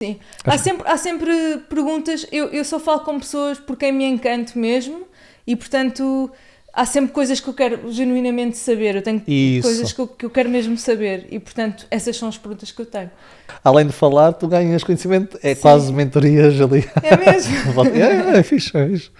Sim. Há sempre perguntas. Eu só falo com pessoas por quem me encanto mesmo e, portanto, há sempre coisas que eu quero genuinamente saber. Eu tenho coisas que eu quero mesmo saber e, portanto, essas são as perguntas que eu tenho. Além de falar, tu ganhas conhecimento. É Sim. Quase mentorias ali. É mesmo? É fixe, é fixe.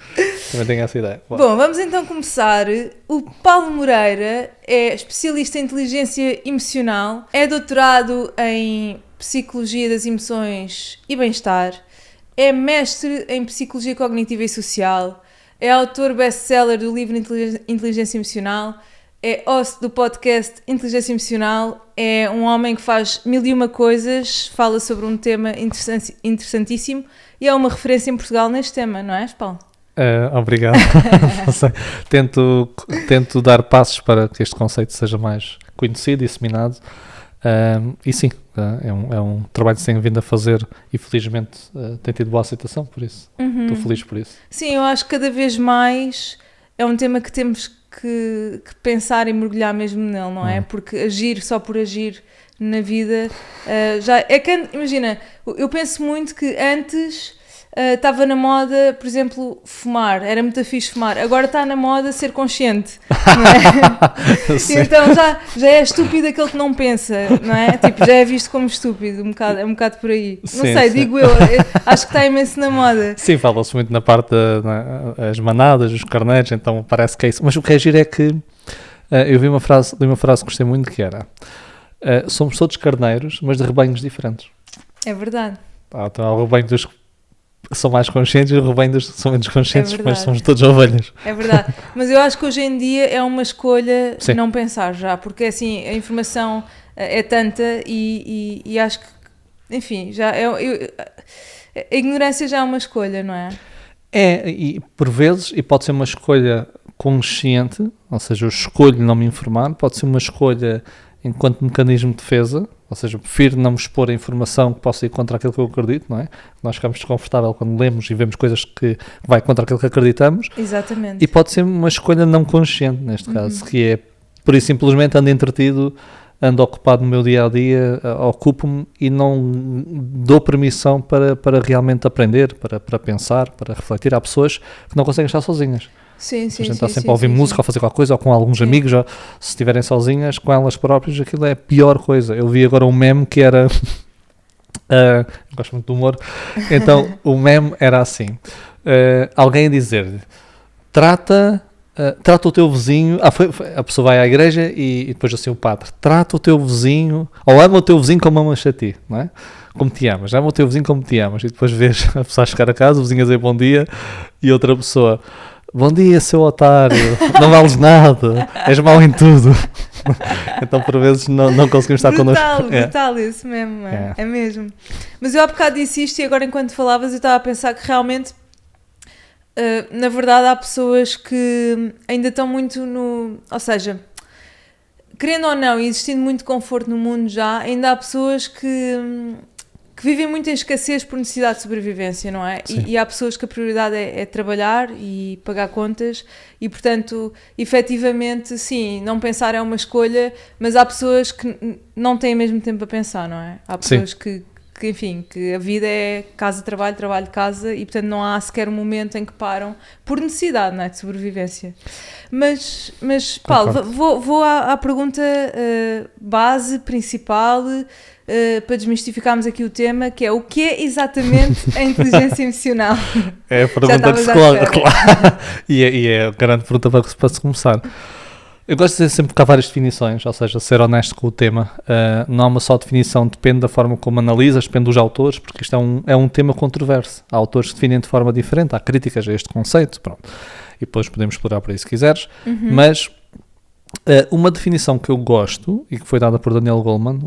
Também tenho essa ideia. Bom, vamos então começar. O Paulo Moreira é especialista em inteligência emocional, é doutorado em Psicologia das Emoções e Bem-Estar, é mestre em Psicologia Cognitiva e Social, é autor best-seller do livro Inteligência Emocional, é host do podcast Inteligência Emocional, é um homem que faz 1001 coisas, fala sobre um tema interessantíssimo e é uma referência em Portugal neste tema, não é, Paulo? Obrigado. Tento dar passos para que este conceito seja mais conhecido e disseminado. E sim, é um trabalho que se tem vindo a fazer e felizmente tem tido boa aceitação, por isso estou feliz por isso. Sim, eu acho que cada vez mais é um tema que temos que pensar e mergulhar mesmo nele, não é? Porque agir só por agir na vida já é que, imagina, eu penso muito que antes estava na moda, por exemplo, fumar, era muito fixe fumar, agora está na moda ser consciente, não é? Então já é estúpido aquele que não pensa, não é? Tipo, já é visto como estúpido, é um bocado por aí. Não sei, digo eu, acho que está imenso na moda. Sim, fala-se muito na parte das manadas, dos carneiros, então parece que é isso. Mas o que é giro é que eu li uma frase que gostei muito que era somos todos carneiros, mas de rebanhos diferentes. É verdade. Então há o rebanho dos são mais conscientes e o rebanho dos são menos conscientes, mas somos todos ovelhas. É verdade, mas eu acho que hoje em dia é uma escolha não pensar já, porque assim, a informação é tanta e acho que, enfim, já a ignorância já é uma escolha, não é? E por vezes, e pode ser uma escolha consciente, ou seja, eu escolho não me informar, pode ser uma escolha enquanto mecanismo de defesa, ou seja, prefiro não me expor a informação que possa ir contra aquilo que eu acredito, não é? Nós ficamos desconfortáveis quando lemos e vemos coisas que vai contra aquilo que acreditamos. Exatamente. E pode ser uma escolha não consciente, neste caso, que é, por isso simplesmente ando entretido, ando ocupado no meu dia-a-dia, ocupo-me e não dou permissão para realmente aprender, para pensar, para refletir. Há pessoas que não conseguem estar sozinhas. Sim, a gente está sempre a ouvir música, ou fazer qualquer coisa, ou com alguns amigos, ou, se estiverem sozinhas, com elas próprias, aquilo é a pior coisa. Eu vi agora um meme que era... gosto muito do humor. Então, o meme era assim. Alguém a dizer-lhe, trata o teu vizinho... a pessoa vai à igreja e depois assim o padre, trata o teu vizinho, ou ama o teu vizinho como amas a ti, não é? Como te amas, ama o teu vizinho como te amas. E depois vês a pessoa chegar a casa, o vizinho a dizer bom dia, e outra pessoa... Bom dia, seu otário, não vales nada, és mau em tudo. Então, por vezes, não conseguimos estar connosco. Brutal isso mesmo, é mesmo. Mas eu há bocado disse isto e agora, enquanto falavas, eu estava a pensar que realmente, na verdade, há pessoas que ainda estão muito no... Ou seja, querendo ou não, e existindo muito conforto no mundo já, ainda há pessoas que vivem muito em escassez por necessidade de sobrevivência, não é? E há pessoas que a prioridade é trabalhar e pagar contas e, portanto, efetivamente, sim, não pensar é uma escolha, mas há pessoas que não têm mesmo tempo a pensar, não é? Há pessoas que enfim, que a vida é casa, trabalho, trabalho, casa e, portanto, não há sequer um momento em que param por necessidade, não é? De sobrevivência. Mas Paulo, vou à pergunta base, principal, para desmistificarmos aqui o tema, que é o que é exatamente a inteligência emocional? É a pergunta que se coloca, claro. E é a grande pergunta para se começar. Eu gosto de dizer sempre que há várias definições, ou seja, ser honesto com o tema. Não há uma só definição, depende da forma como analisas, depende dos autores, porque isto é um tema controverso. Há autores que definem de forma diferente, há críticas a este conceito, pronto. E depois podemos explorar por aí se quiseres, mas... uma definição que eu gosto e que foi dada por Daniel Goleman,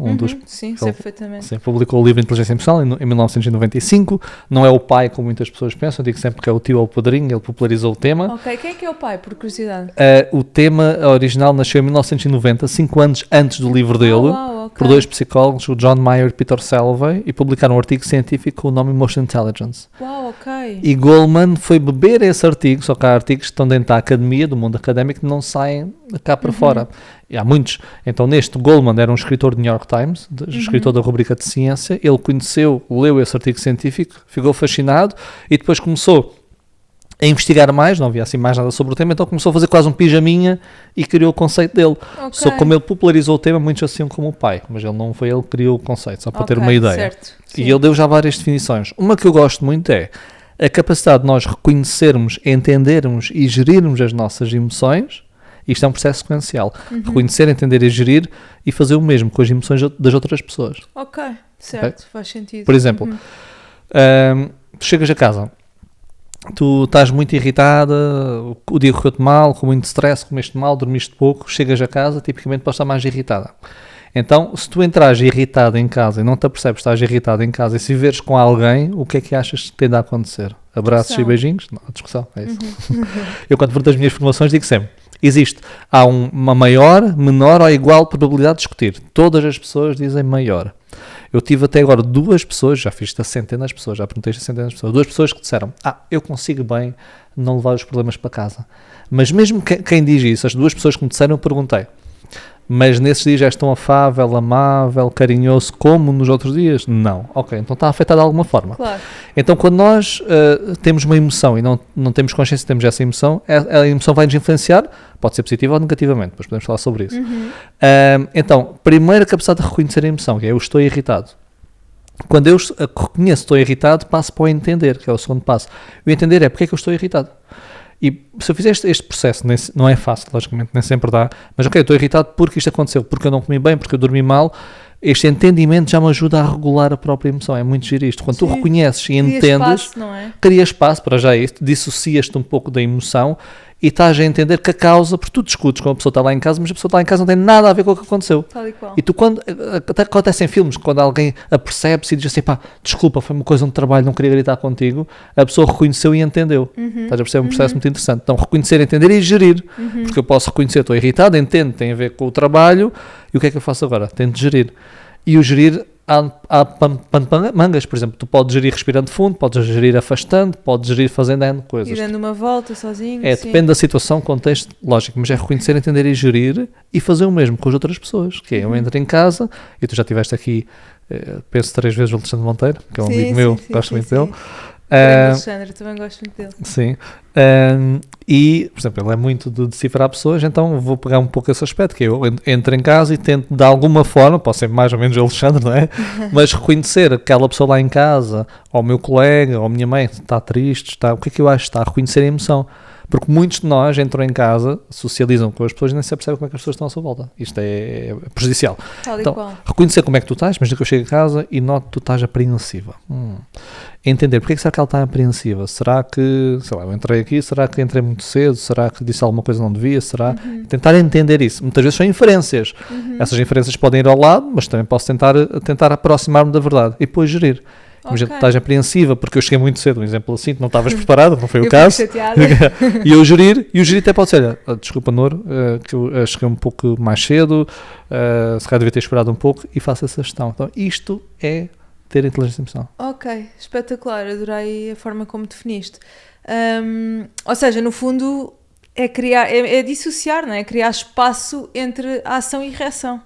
sim, sei perfeitamente. Sim, publicou o livro Inteligência Emocional em 1995. Não é o pai como muitas pessoas pensam, eu digo sempre que é o tio ou o padrinho, ele popularizou o tema. Ok, quem é que é o pai, por curiosidade? O tema original nasceu em 1990, 5 anos antes do livro dele. por dois psicólogos, o John Mayer e Peter Salovey, e publicaram um artigo científico com o nome Emotional Intelligence. Uau, ok. E Goleman foi beber esse artigo, só que há artigos que estão dentro da academia, do mundo académico, que não saem cá para fora. E há muitos. Então neste, Goleman era um escritor do New York Times, escritor da rubrica de ciência, ele conheceu, leu esse artigo científico, ficou fascinado e depois começou a investigar mais, não havia assim mais nada sobre o tema, então começou a fazer quase um pijaminha e criou o conceito dele. Só como ele popularizou o tema, muitos assim como o pai, mas ele não foi ele que criou o conceito, só para ter uma ideia. Certo. E ele deu já várias definições. Uma que eu gosto muito é a capacidade de nós reconhecermos, entendermos e gerirmos as nossas emoções. Isto é um processo sequencial. Reconhecer, entender e gerir e fazer o mesmo com as emoções das outras pessoas. Ok, certo, faz sentido. Por exemplo, tu chegas a casa, tu estás muito irritada, o dia correu-te mal, com muito stress, comeste mal, dormiste pouco, chegas a casa, tipicamente podes estar mais irritada. Então, se tu entrares irritada em casa e não te apercebes que estás irritada em casa e se viveres com alguém, o que é que achas que tende a acontecer? Abraços e beijinhos? Não, discussão, é isso. Eu, quando for das minhas formações, digo sempre, há uma maior, menor ou igual probabilidade de discutir. Todas as pessoas dizem maior. Eu tive até agora 2 pessoas, já fiz isto a centenas de pessoas, já perguntei isto a centenas de pessoas, 2 pessoas que disseram, eu consigo bem não levar os problemas para casa. Mas mesmo quem diz isso, as 2 pessoas que me disseram, eu perguntei, mas nesses dias és tão afável, amável, carinhoso como nos outros dias? Não. Ok, então está afetado de alguma forma. Claro. Então quando nós temos uma emoção e não temos consciência que temos essa emoção, a emoção vai nos influenciar, pode ser positiva ou negativamente, depois podemos falar sobre isso. Então, primeiro a capacidade de reconhecer a emoção, que é eu estou irritado. Quando eu reconheço que estou irritado, passo para o entender, que é o segundo passo. O entender é porque é que eu estou irritado. E se eu fizer este processo, não é fácil, logicamente, nem sempre dá, mas ok, eu estou irritado porque isto aconteceu, porque eu não comi bem, porque eu dormi mal, este entendimento já me ajuda a regular a própria emoção, é muito giro isto. Quando tu reconheces e entendes, cria espaço para já isto, dissocias-te um pouco da emoção e estás a entender que a causa, porque tu discutes com a pessoa que está lá em casa, mas a pessoa que está lá em casa não tem nada a ver com o que aconteceu. Tal e qual. E tu, até acontece em filmes, quando alguém apercebe-se e diz assim, desculpa, foi uma coisa de trabalho, não queria gritar contigo, a pessoa reconheceu e entendeu. Estás a perceber? É um processo muito interessante. Então, reconhecer, entender e gerir. Porque eu posso reconhecer, estou irritado, entendo, tem a ver com o trabalho, e o que é que eu faço agora? Tento gerir. E o gerir, há mangas, por exemplo, tu podes gerir respirando fundo, podes gerir afastando, podes gerir fazendo N coisas. E dando uma volta sozinho. Depende da situação, contexto, lógico, mas é reconhecer, entender e gerir e fazer o mesmo com as outras pessoas, que é eu entro em casa, e tu já estiveste aqui, penso 3 vezes o Alexandre Monteiro, que é um amigo meu, gosto muito dele. Alexandre, também gosto muito dele. Sim. E, por exemplo, ele é muito de decifrar pessoas, então vou pegar um pouco esse aspecto, que eu entro em casa e tento de alguma forma, posso ser mais ou menos o Alexandre, não é? Mas reconhecer aquela pessoa lá em casa, ou o meu colega, ou a minha mãe, está triste, o que é que eu acho? Está a reconhecer a emoção. Porque muitos de nós entram em casa, socializam com as pessoas e nem se percebe como é que as pessoas estão à sua volta. Isto é prejudicial. Então, reconhecer como é que tu estás, mas que eu chego a casa e noto que tu estás apreensiva. Entender porque é que será que ela está apreensiva? Será que, sei lá, eu entrei aqui, será que entrei muito cedo? Será que disse alguma coisa que não devia? Será? Tentar entender isso. Muitas vezes são inferências. Essas inferências podem ir ao lado, mas também posso tentar aproximar-me da verdade e depois gerir. Imagina, estás apreensiva porque eu cheguei muito cedo, um exemplo assim, tu não estavas preparado, não foi o caso. E o gerir até pode ser, desculpa, Nour, que eu cheguei um pouco mais cedo, se calhar devia ter esperado um pouco e faço essa gestão. Então, isto é ter inteligência emocional. Ok, espetacular, adorei a forma como definiste. Ou seja, no fundo, é criar, é dissociar, não é? Criar espaço entre a ação e reação.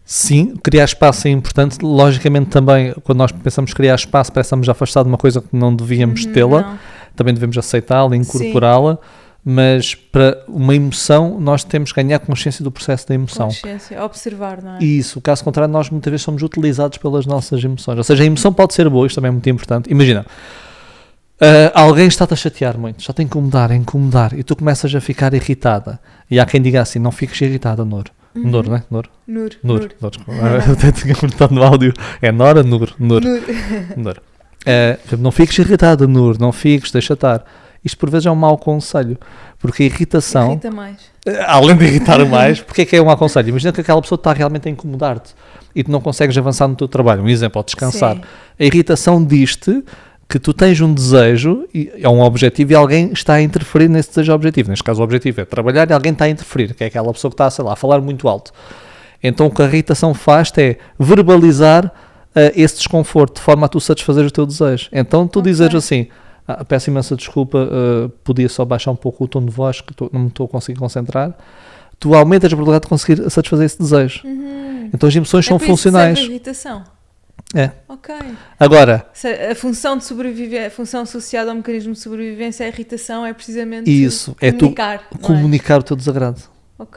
Sim, criar espaço é importante. Logicamente também, quando nós pensamos criar espaço, parece-nos afastar de uma coisa que não devíamos tê-la. Também devemos aceitá-la, incorporá-la. Mas para uma emoção, nós temos que ganhar consciência do processo da emoção. Consciência, observar, não é? E isso, caso contrário, nós muitas vezes somos utilizados pelas nossas emoções. Ou seja, a emoção pode ser boa, isto também é muito importante. Imagina, alguém está-te a chatear muito, está-te a incomodar, e tu começas a ficar irritada. E há quem diga assim, não fiques irritada, Nour. Nour, não é? Nour. Até tinha comentado no áudio. É Nora, Nour. Não fiques irritada, Nour. Não fiques, deixa estar. Isto por vezes é um mau conselho. Porque a irritação... Irrita mais. Além de irritar mais, porque é um mau conselho? Imagina que aquela pessoa está realmente a incomodar-te e tu não consegues avançar no teu trabalho. Um exemplo, ao descansar. Sim. A irritação diz-te que tu tens um desejo, é um objetivo, e alguém está a interferir nesse desejo objetivo. Neste caso, o objetivo é trabalhar e alguém está a interferir, que é aquela pessoa que está, sei lá, a falar muito alto. Então o que a irritação faz é verbalizar esse desconforto, de forma a tu satisfazer o teu desejo. Então tu dizes assim, peço imensa desculpa, podia só baixar um pouco o tom de voz, que não me estou a conseguir concentrar. Tu aumentas a probabilidade de conseguir satisfazer esse desejo. Então as emoções são funcionais. É irritação. É. Ok. Agora, a função de sobrevivência, a função associada ao mecanismo de sobrevivência, a irritação é precisamente isso, comunicar o teu desagrado.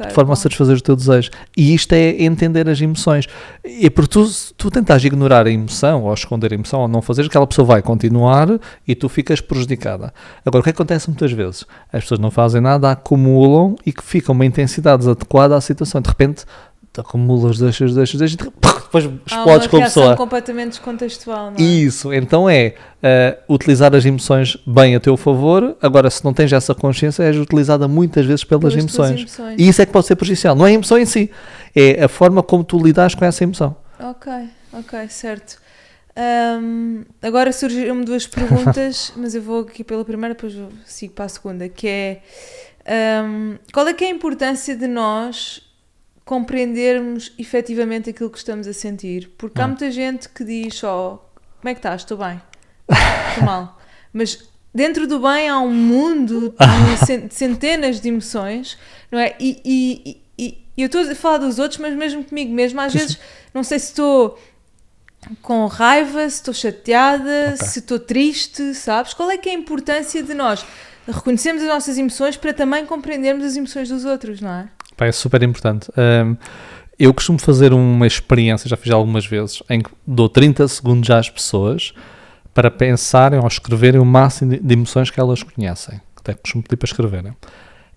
De forma a satisfazer o teu desejo. E isto é entender as emoções. E porque tu tentas ignorar a emoção, ou esconder a emoção, ou não fazeres, aquela pessoa vai continuar e tu ficas prejudicada. Agora, o que acontece muitas vezes? As pessoas não fazem nada, acumulam e que fica uma intensidade adequada à situação. De repente, acumulas, deixas e depois explodes com a pessoa. Uma completamente descontextual, não é? Isso, então utilizar as emoções bem a teu favor. Agora, se não tens essa consciência, és utilizada muitas vezes pelas emoções. E isso é que pode ser prejudicial. Não é a emoção em si, é a forma como tu lidas com essa emoção. Ok, certo. Agora surgiram-me 2 perguntas, mas eu vou aqui pela primeira, depois sigo para a segunda, que é qual é que é a importância de nós compreendermos efetivamente aquilo que estamos a sentir? Porque há muita gente que diz como é que estás? Estou bem, estou mal, mas dentro do bem há um mundo de centenas de emoções, não é? E eu estou a falar dos outros, mas mesmo comigo mesmo, às vezes não sei se estou com raiva, se estou chateada, se estou triste, sabes? Qual é que é a importância de nós reconhecermos as nossas emoções para também compreendermos as emoções dos outros, não é? É super importante. Eu costumo fazer uma experiência, já fiz algumas vezes, em que dou 30 segundos às pessoas para pensarem ou escreverem o máximo de emoções que elas conhecem. Até costumo pedir para escreverem.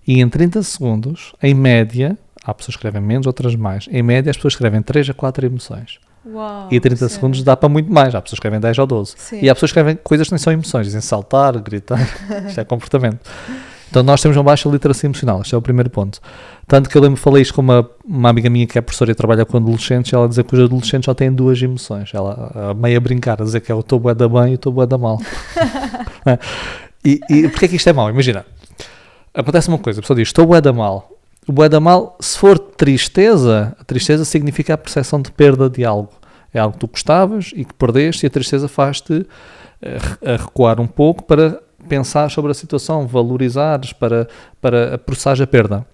E em 30 segundos, em média, há pessoas que escrevem menos, outras mais, em média as pessoas escrevem 3 a 4 emoções. Uau, e 30 segundos dá para muito mais. Há pessoas que escrevem 10 ou 12. Sim. E há pessoas que escrevem coisas que nem são emoções, dizem saltar, gritar, isto é comportamento. Então nós temos uma baixa literacia emocional, este é o primeiro ponto. Tanto que eu falei isto com uma amiga minha que é professora e trabalha com adolescentes, ela dizia que os adolescentes só têm 2 emoções. Ela meio a brincar, a dizer que é o estou bué da bem e o estou bué da mal. E porquê é que isto é mau? Imagina, acontece uma coisa, a pessoa diz estou bué da mal. O bué da mal, se for tristeza, a tristeza significa a percepção de perda de algo. É algo que tu gostavas e que perdeste, e a tristeza faz-te recuar um pouco para pensar sobre a situação, valorizares, para processar a perda.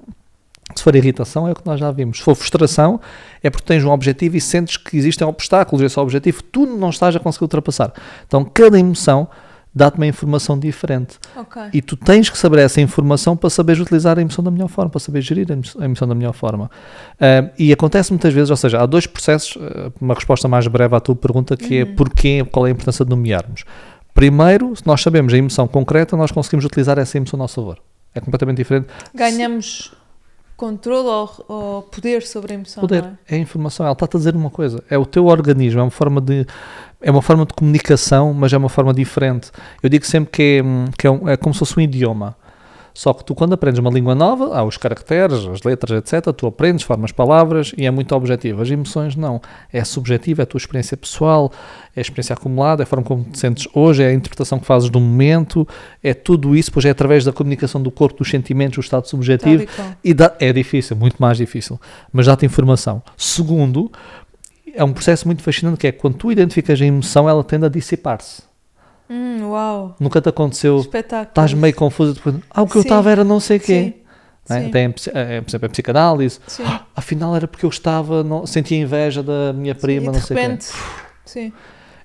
Se for irritação, é o que nós já vimos. Se for frustração, é porque tens um objetivo e sentes que existem obstáculos a esse objetivo, tu não estás a conseguir ultrapassar. Então, cada emoção dá-te uma informação diferente. Okay. E tu tens que saber essa informação para saberes utilizar a emoção da melhor forma, para saber gerir a emoção da melhor forma. E acontece muitas vezes, ou seja, há 2 processos, uma resposta mais breve à tua pergunta, que é porquê, qual é a importância de nomearmos. Primeiro, se nós sabemos a emoção concreta, nós conseguimos utilizar essa emoção a nosso favor. É completamente diferente. Ganhamos controle ou poder sobre a emoção. Poder, não é a informação, ela está-te a dizer uma coisa, é o teu organismo, é uma forma de comunicação, mas é uma forma diferente. Eu digo sempre que é como se fosse um idioma. Só que tu, quando aprendes uma língua nova, há os caracteres, as letras, etc., tu aprendes, formas palavras e é muito objetivo. As emoções não. É subjetivo, é a tua experiência pessoal, é a experiência acumulada, é a forma como te sentes hoje, é a interpretação que fazes do momento, é tudo isso, pois é através da comunicação do corpo, dos sentimentos, do estado subjetivo. É difícil, muito mais difícil, mas dá-te informação. Segundo, é um processo muito fascinante, que é quando tu identificas a emoção, ela tende a dissipar-se. Uau! Nunca te aconteceu? Espetáculo. Estás meio confuso, depois, o que eu estava era não sei o quê. Sim. Tem, por exemplo, a psicanálise. Sim. Afinal era porque eu sentia inveja da minha prima, não sei o quê. repente, sim.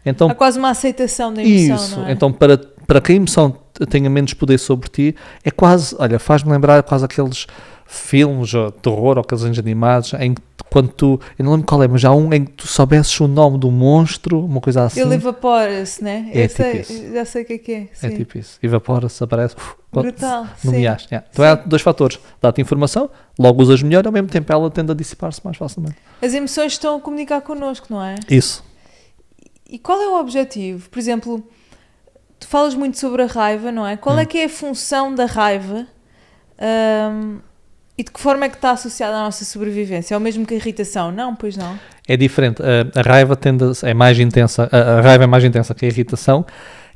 Então, há quase uma aceitação da emoção, isso, não é? então para que a emoção tenha menos poder sobre ti, é quase, olha, faz-me lembrar quase aqueles filmes de terror ou aqueles animados em que quando tu, eu não lembro qual é, mas há um em que tu soubesses o nome do monstro, uma coisa assim. Ele evapora-se, né? É tipo isso. Já sei o que é. Sim. É tipo isso. Evapora-se, aparece. Brutal. Nomeaste. Yeah. Então há 2 fatores. Dá-te informação, logo usas melhor, ao mesmo tempo ela tende a dissipar-se mais facilmente. As emoções estão a comunicar connosco, não é? Isso. E qual é o objetivo? Por exemplo, tu falas muito sobre a raiva, não é? Qual é que é a função da raiva? E de que forma é que está associada à nossa sobrevivência? É o mesmo que a irritação? Não, pois não. É diferente. A raiva é mais intensa. A raiva é mais intensa que a irritação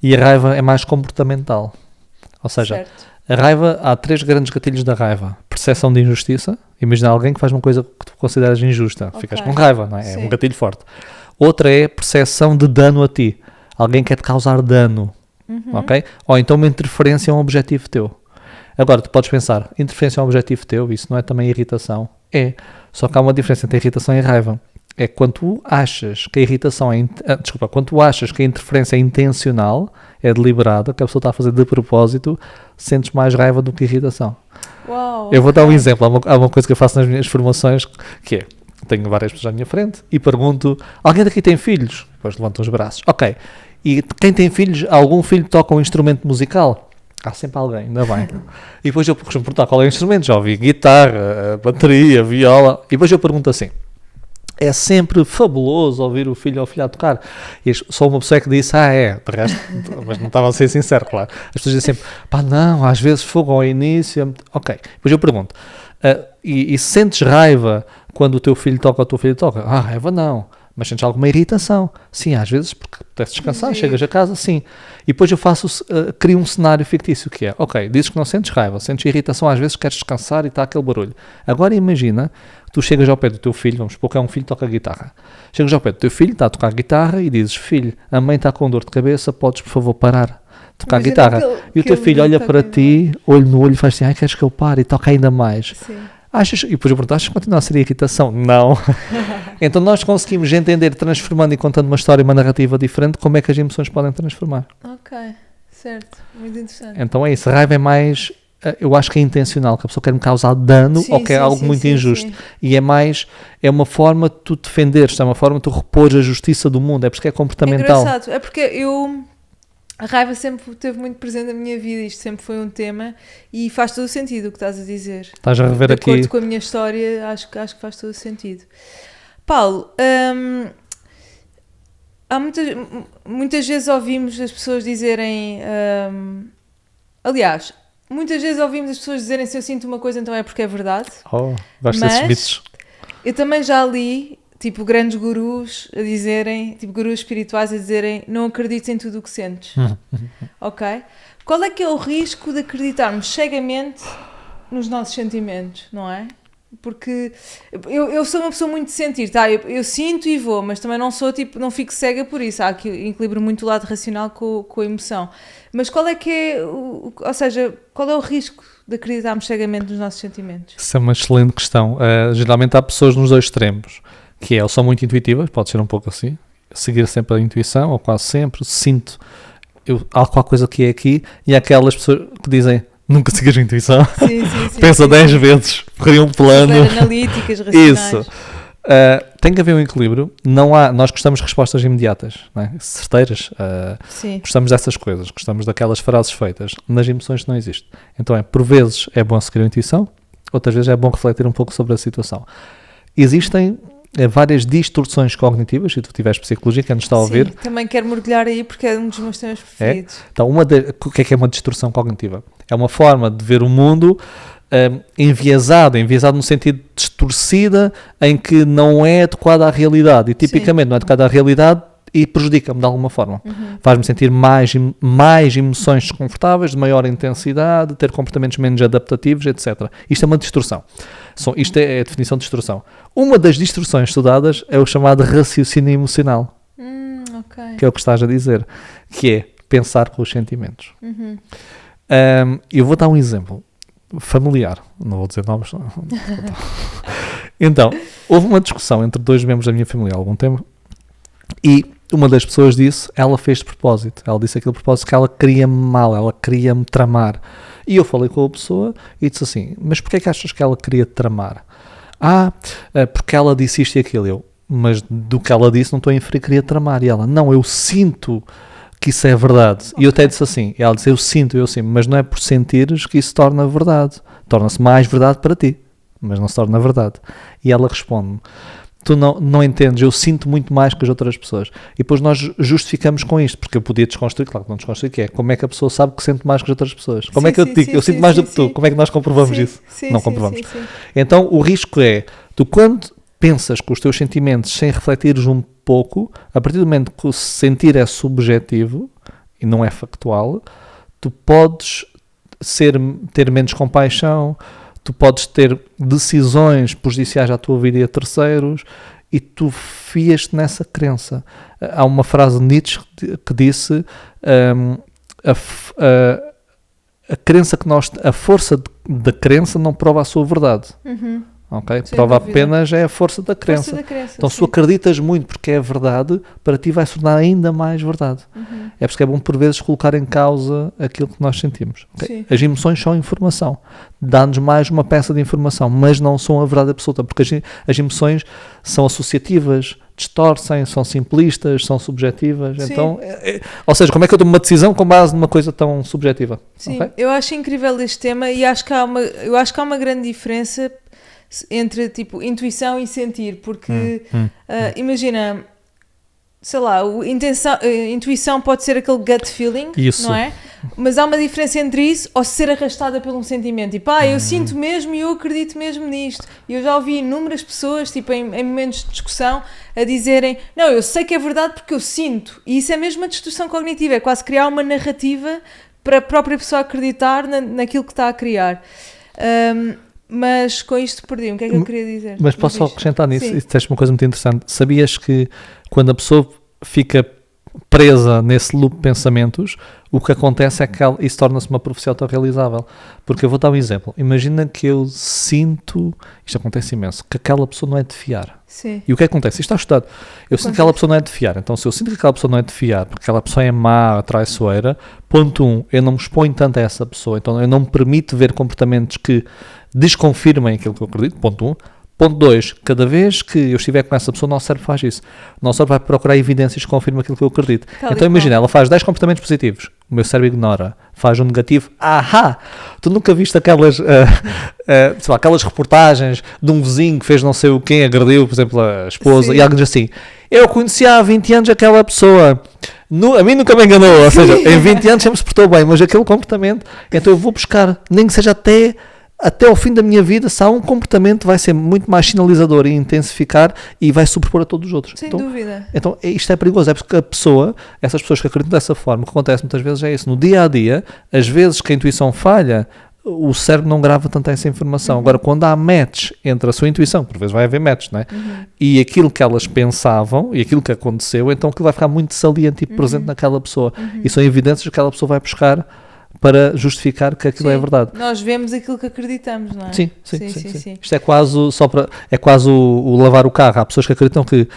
e a raiva é mais comportamental. Ou seja, certo. A raiva, há 3 grandes gatilhos da raiva. percepção de injustiça. Imagina alguém que faz uma coisa que tu consideras injusta. Ficas com raiva, não é? Sim. É um gatilho forte. Outra é percepção de dano a ti. Alguém quer te causar dano, ok? Ou então uma interferência a um objetivo teu. Agora, tu podes pensar, interferência a um objetivo teu, isso não é também irritação? É. Só que há uma diferença entre irritação e raiva. É quando tu achas que a irritação quando tu achas que a interferência é intencional, é deliberada, que a pessoa está a fazer de propósito, sentes mais raiva do que irritação. Uau, eu vou dar um exemplo. Há uma coisa que eu faço nas minhas formações, que é, tenho várias pessoas à minha frente e pergunto, alguém daqui tem filhos? Depois levantam os braços. Ok. E quem tem filhos, algum filho toca um instrumento musical? Há sempre alguém, ainda bem. E depois eu costumo perguntar qual é o instrumento. Já ouvi guitarra, bateria, viola. E depois eu pergunto assim, é sempre fabuloso ouvir o filho ou a filha a tocar. E só uma pessoa que disse, de resto, mas não estava a ser sincero, claro. As pessoas dizem sempre, não, às vezes fogo ao início. Ok. Depois eu pergunto, e sentes raiva quando o teu filho toca ou a tua filha toca? Raiva não. Mas sentes alguma irritação? Sim, às vezes, porque apetece descansar, chegas a casa, sim. E depois eu crio um cenário fictício que é, ok, dizes que não sentes raiva, sentes irritação, às vezes queres descansar e está aquele barulho. Agora imagina, tu chegas ao pé do teu filho, vamos supor que é um filho que toca guitarra. Chegas ao pé do teu filho, está a tocar guitarra e dizes, filho, a mãe está com dor de cabeça, podes por favor parar de tocar guitarra. E o teu filho olha para ti, olho no olho e faz assim, queres que eu pare? E toca ainda mais. Sim. E depois eu pergunto, achas que continua a ser irritação? Não. Então nós conseguimos entender, transformando e contando uma história e uma narrativa diferente, como é que as emoções podem transformar. Ok, certo. Muito interessante. Então é isso. A raiva é mais, eu acho que é intencional, que a pessoa quer me causar dano ou quer algo muito injusto. Sim. E é uma forma de tu defenderes, é uma forma de tu repor a justiça do mundo, é porque é comportamental. É engraçado, é porque a raiva sempre esteve muito presente na minha vida, isto sempre foi um tema e faz todo o sentido o que estás a dizer. Estás a rever aqui. De acordo com a minha história, acho que faz todo o sentido. Paulo, há muitas vezes ouvimos as pessoas dizerem, aliás, muitas vezes ouvimos as pessoas dizerem se eu sinto uma coisa então é porque é verdade. Gosto desses mitos. Eu também já li tipo grandes gurus a dizerem, tipo gurus espirituais a dizerem não acredites em tudo o que sentes. Ok? Qual é que é o risco de acreditarmos cegamente nos nossos sentimentos, não é? Porque eu sou uma pessoa muito de sentir, tá? Eu sinto e vou, mas também não sou tipo, não fico cega por isso. Há aqui equilibro muito o lado racional com a emoção. Mas qual é que é, ou seja, qual é o risco de acreditarmos cegamente nos nossos sentimentos? Isso é uma excelente questão. Geralmente há pessoas nos dois extremos, que ou são muito intuitivas, pode ser um pouco assim, seguir sempre a intuição, ou quase sempre, sinto, há qualquer coisa que é aqui, e há aquelas pessoas que dizem, nunca sigas a intuição, pensa 10 vezes, correr um plano. Analíticas, racionais. Isso. Tem que haver um equilíbrio, nós gostamos de respostas imediatas, não é? Certeiras, gostamos dessas coisas, gostamos daquelas frases feitas, nas emoções não existe. Então por vezes é bom seguir a intuição, outras vezes é bom refletir um pouco sobre a situação. Existem várias distorções cognitivas, se tu tiveres psicologia, quem nos está a ouvir. Sim, também quero mergulhar aí porque é um dos meus temas preferidos. Então, o que é uma distorção cognitiva? É uma forma de ver o mundo enviesada no sentido distorcida, em que não é adequada à realidade. E tipicamente não é adequada à realidade e prejudica-me de alguma forma. Faz-me sentir mais emoções desconfortáveis, de maior intensidade, ter comportamentos menos adaptativos, etc. Isto é uma distorção. Isto é a definição de distorção. Uma das distorções estudadas é o chamado raciocínio emocional, que é o que estás a dizer, que é pensar com os sentimentos. Eu vou dar um exemplo familiar, não vou dizer nomes. Então, houve uma discussão entre dois membros da minha família há algum tempo e uma das pessoas disse, ela fez de propósito, ela disse aquilo de propósito que ela queria-me mal, ela queria-me tramar. E eu falei com a pessoa e disse assim, mas porquê é que achas que ela queria tramar? Porque ela disse isto e aquilo. Mas do que ela disse não estou a inferir que queria tramar. E ela, não, eu sinto que isso é verdade. E eu até disse assim, ela disse, eu sinto, mas não é por sentires que isso se torna verdade. Torna-se mais verdade para ti, mas não se torna verdade. E ela responde-me, tu não entendes, eu sinto muito mais que as outras pessoas. E depois nós justificamos com isto, porque eu podia desconstruir, claro que não desconstruir, que é como é que a pessoa sabe que sente mais que as outras pessoas? Como é que eu te digo, eu sinto mais do que tu? Como é que nós comprovamos isso? Não comprovamos. Então o risco é, tu quando pensas com os teus sentimentos sem refletires um pouco, a partir do momento que o sentir é subjetivo e não é factual, tu podes ter menos compaixão, tu podes ter decisões prejudiciais à tua vida e a terceiros, e tu fias-te nessa crença. Há uma frase de Nietzsche que disse a crença que a força da crença não prova a sua verdade. Okay? Prova apenas é a força da crença. Então, se tu acreditas muito porque é verdade, para ti vai se tornar ainda mais verdade. É por isso que é bom, por vezes, colocar em causa aquilo que nós sentimos. Okay? As emoções são informação. Dá-nos mais uma peça de informação, mas não são a verdade absoluta, porque as emoções são associativas, distorcem, são simplistas, são subjetivas. Sim. Então, ou seja, como é que eu tomo uma decisão com base numa coisa tão subjetiva? Sim, okay? Eu acho incrível este tema e acho que há uma grande diferença entre tipo intuição e sentir, porque imagina, sei lá, intuição pode ser aquele gut feeling, isso. Não é? Mas há uma diferença entre isso ou ser arrastada por um sentimento, tipo, eu sinto mesmo e eu acredito mesmo nisto. E eu já ouvi inúmeras pessoas, tipo, em momentos de discussão, a dizerem, não, eu sei que é verdade porque eu sinto. E isso é mesmo uma distorção cognitiva, é quase criar uma narrativa para a própria pessoa acreditar naquilo que está a criar. Mas com isto perdi, o que é que eu queria dizer? Mas posso só acrescentar nisso, e disseste uma coisa muito interessante. Sabias que quando a pessoa fica presa nesse loop de pensamentos, o que acontece é que isso torna-se uma profecia autorrealizável. Porque eu vou dar um exemplo. Imagina que eu sinto, isto acontece imenso, que aquela pessoa não é de fiar. Sim. E o que acontece? Isto está estudado. Eu sinto que aquela pessoa não é de fiar. Então, se eu sinto que aquela pessoa não é de fiar, porque aquela pessoa é má, traiçoeira, ponto 1, eu não me exponho tanto a essa pessoa. Então, eu não me permito ver comportamentos que desconfirmem aquilo que eu acredito, ponto 1. Ponto 2, cada vez que eu estiver com essa pessoa, o nosso cérebro faz isso. O nosso cérebro vai procurar evidências que confirmam aquilo que eu acredito. Então imagina, ela faz 10 comportamentos positivos, o meu cérebro ignora, faz um negativo, tu nunca viste aquelas sei lá, aquelas reportagens de um vizinho que fez não sei o quem, agrediu, por exemplo, a esposa, sim. E algo diz assim, eu conhecia há 20 anos aquela pessoa, a mim nunca me enganou, ou seja, em 20 anos sempre se portou bem, mas aquele comportamento, então eu vou buscar, nem que seja até ao fim da minha vida, se há um comportamento vai ser muito mais sinalizador e intensificar e vai sobrepor a todos os outros. Sem dúvida. Então isto é perigoso, é porque essas pessoas que acreditam dessa forma, o que acontece muitas vezes é isso, no dia a dia, às vezes que a intuição falha, o cérebro não grava tanto essa informação. Agora, quando há match entre a sua intuição, por vezes vai haver match, não é? E aquilo que elas pensavam e aquilo que aconteceu, então aquilo vai ficar muito saliente e presente naquela pessoa. E são evidências que aquela pessoa vai buscar para justificar que aquilo é verdade. Nós vemos aquilo que acreditamos, não é? Sim. Isto é quase o lavar o carro. Há pessoas que acreditam que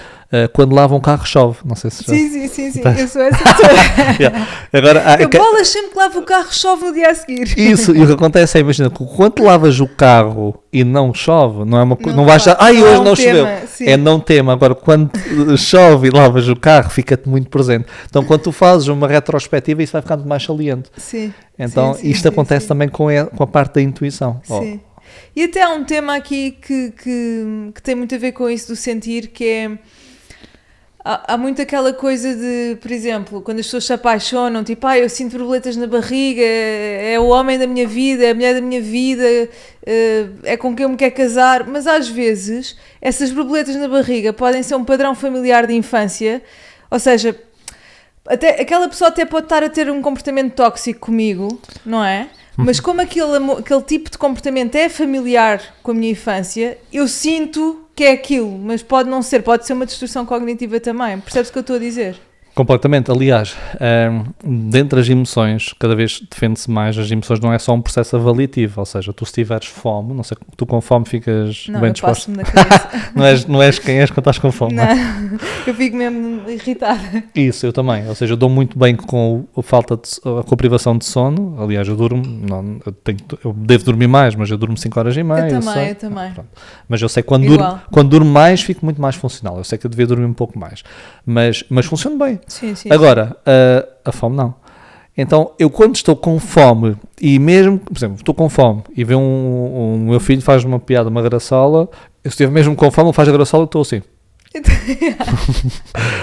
quando lavam o carro chove. Não sei se Sim. Eu sou essa pessoa. Agora, bolas sempre que lavo o carro chove no dia a seguir. Isso, e o que acontece é, imagina, quando lavas o carro e não chove, não é uma coisa, não vais já, hoje não choveu. É não tema. Agora, quando chove e lavas o carro, fica-te muito presente. Então, quando tu fazes uma retrospectiva, isso vai ficando mais saliente. Sim. Então, isto acontece também com a parte da intuição. Sim. E até há um tema aqui que tem muito a ver com isso do sentir, que é... Há muito aquela coisa de, por exemplo, quando as pessoas se apaixonam, tipo, eu sinto borboletas na barriga, é o homem da minha vida, é a mulher da minha vida, é com quem eu me quero casar, mas às vezes essas borboletas na barriga podem ser um padrão familiar de infância, ou seja, até, aquela pessoa até pode estar a ter um comportamento tóxico comigo, não é? Mas como aquele tipo de comportamento é familiar com a minha infância, eu sinto que é aquilo, mas pode não ser, pode ser uma distorção cognitiva também. Percebes o que eu estou a dizer? Completamente. Aliás, dentre as emoções, cada vez defende-se mais, as emoções não é só um processo avaliativo, ou seja, tu se tiveres fome, não sei, tu com fome ficas bem disposto. Não, eu passo-me na cabeça. não és quem és quando estás com fome. Não, eu fico mesmo irritada. Isso, eu também. Ou seja, eu dou muito bem com a privação de sono. Aliás, eu durmo, eu devo dormir mais, mas eu durmo 5 horas e meia. Eu também. Mas eu sei que quando durmo mais, fico muito mais funcional. Eu sei que eu devia dormir um pouco mais. Mas funciona bem. Sim. Agora, a fome não. Então, eu quando estou com fome, e mesmo, por exemplo, estou com fome e vê o meu filho faz uma piada, uma graçola, eu estiver mesmo com fome, ele faz a graçola e estou assim.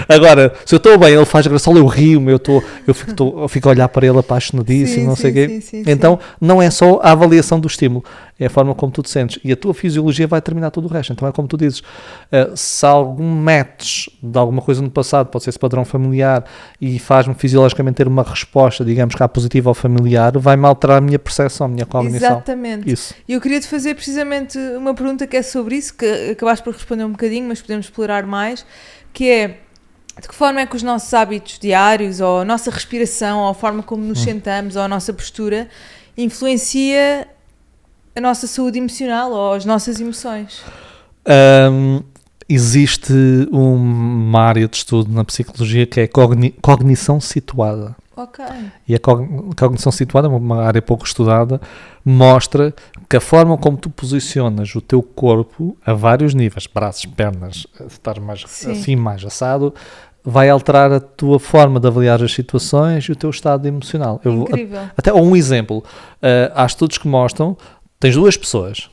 Agora, se eu estou bem, ele faz graçola, eu rio-me, eu fico a olhar para ele apaixonadíssimo, não sei o quê. Então, não é só a avaliação do estímulo, é a forma como tu te sentes. E a tua fisiologia vai determinar tudo o resto. Então, é como tu dizes, se algum match de alguma coisa no passado, pode ser esse padrão familiar, e faz-me fisiologicamente ter uma resposta, digamos, cá positiva ao familiar, vai-me alterar a minha percepção, a minha cognição. Exatamente. E eu queria-te fazer precisamente uma pergunta que é sobre isso, que acabaste por responder um bocadinho, mas podemos explorar mais, que é: de que forma é que os nossos hábitos diários, ou a nossa respiração, ou a forma como nos sentamos, ou a nossa postura, influencia a nossa saúde emocional ou as nossas emoções? Existe uma área de estudo na psicologia que é cognição situada. Ok. E a cognição situada, uma área pouco estudada, mostra que a forma como tu posicionas o teu corpo a vários níveis, braços, pernas, estar mais assim, mais assado, vai alterar a tua forma de avaliar as situações e o teu estado emocional. Incrível. Até um exemplo, há estudos que mostram, tens duas pessoas,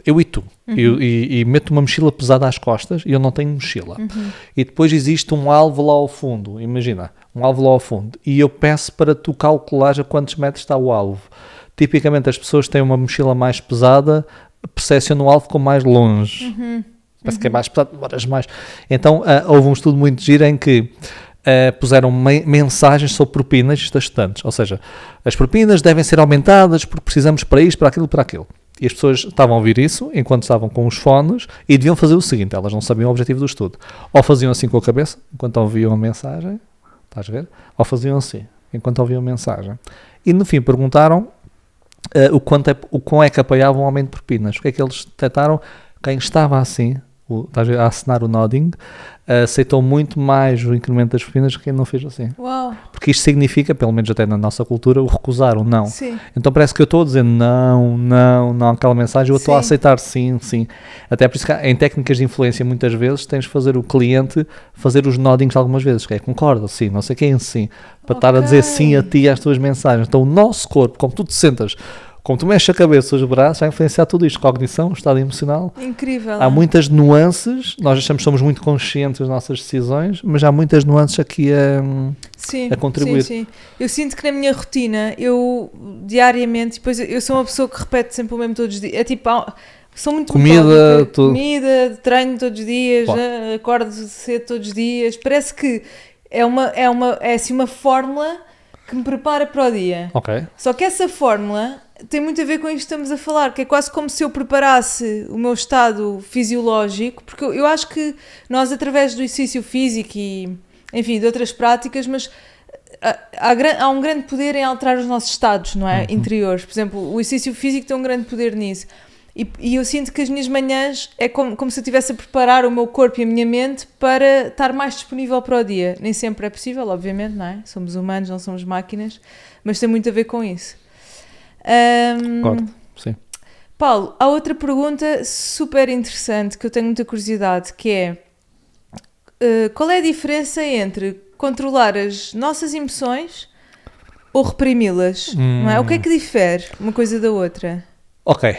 eu e tu, e meto uma mochila pesada às costas e eu não tenho mochila. E depois existe um alvo lá ao fundo, imagina, um alvo lá ao fundo, e eu peço para tu calculares a quantos metros está o alvo. Tipicamente as pessoas que têm uma mochila mais pesada percepcionam o alvo como mais longe. Parece que é mais pesado, demoras mais. Então houve um estudo muito giro em que puseram mensagens sobre propinas a estudantes, ou seja, as propinas devem ser aumentadas porque precisamos para isto, para aquilo, para aquilo. E as pessoas estavam a ouvir isso enquanto estavam com os fones e deviam fazer o seguinte: elas não sabiam o objetivo do estudo. Ou faziam assim com a cabeça enquanto ouviam a mensagem, estás a ver? Ou faziam assim enquanto ouviam a mensagem. E no fim perguntaram o quão é que apoiavam o aumento de propinas. O que é que eles detectaram? Quem estava assim, a assinar o nodding, aceitou muito mais o incremento das propinas que quem não fez assim. Uau. Porque isto significa, pelo menos até na nossa cultura, o recusar, o não. Sim. Então parece que eu estou a dizer não, aquela mensagem, eu estou a aceitar sim. Até por isso que em técnicas de influência muitas vezes tens de fazer o cliente fazer os noddings algumas vezes, que é concorda, sim, não sei quem, sim, para estar a dizer sim a ti e às tuas mensagens. Então o nosso corpo, como tu te sentas, como tu mexes a cabeça, os braços, vai influenciar tudo isto, cognição, estado emocional. Incrível. Há muitas nuances, nós achamos que somos muito conscientes das nossas decisões, mas há muitas nuances aqui a contribuir. Sim. Eu sinto que na minha rotina, eu diariamente, depois eu sou uma pessoa que repete sempre o mesmo todos os dias, é tipo, sou muito comida, treino todos os dias, acordo cedo todos os dias, parece que é assim uma fórmula que me prepara para o dia. Ok. Só que essa fórmula tem muito a ver com isto que estamos a falar, que é quase como se eu preparasse o meu estado fisiológico, porque eu acho que nós, através do exercício físico e, enfim, de outras práticas, mas há um grande poder em alterar os nossos estados, não é? Interiores. Por exemplo, o exercício físico tem um grande poder nisso. E eu sinto que as minhas manhãs é como se eu estivesse a preparar o meu corpo e a minha mente para estar mais disponível para o dia. Nem sempre é possível, obviamente, não é? Somos humanos, não somos máquinas, mas tem muito a ver com isso. Concordo, sim. Paulo, há outra pergunta super interessante que eu tenho muita curiosidade, que é qual é a diferença entre controlar as nossas emoções ou reprimi-las? Não é? O que é que difere uma coisa da outra? Ok,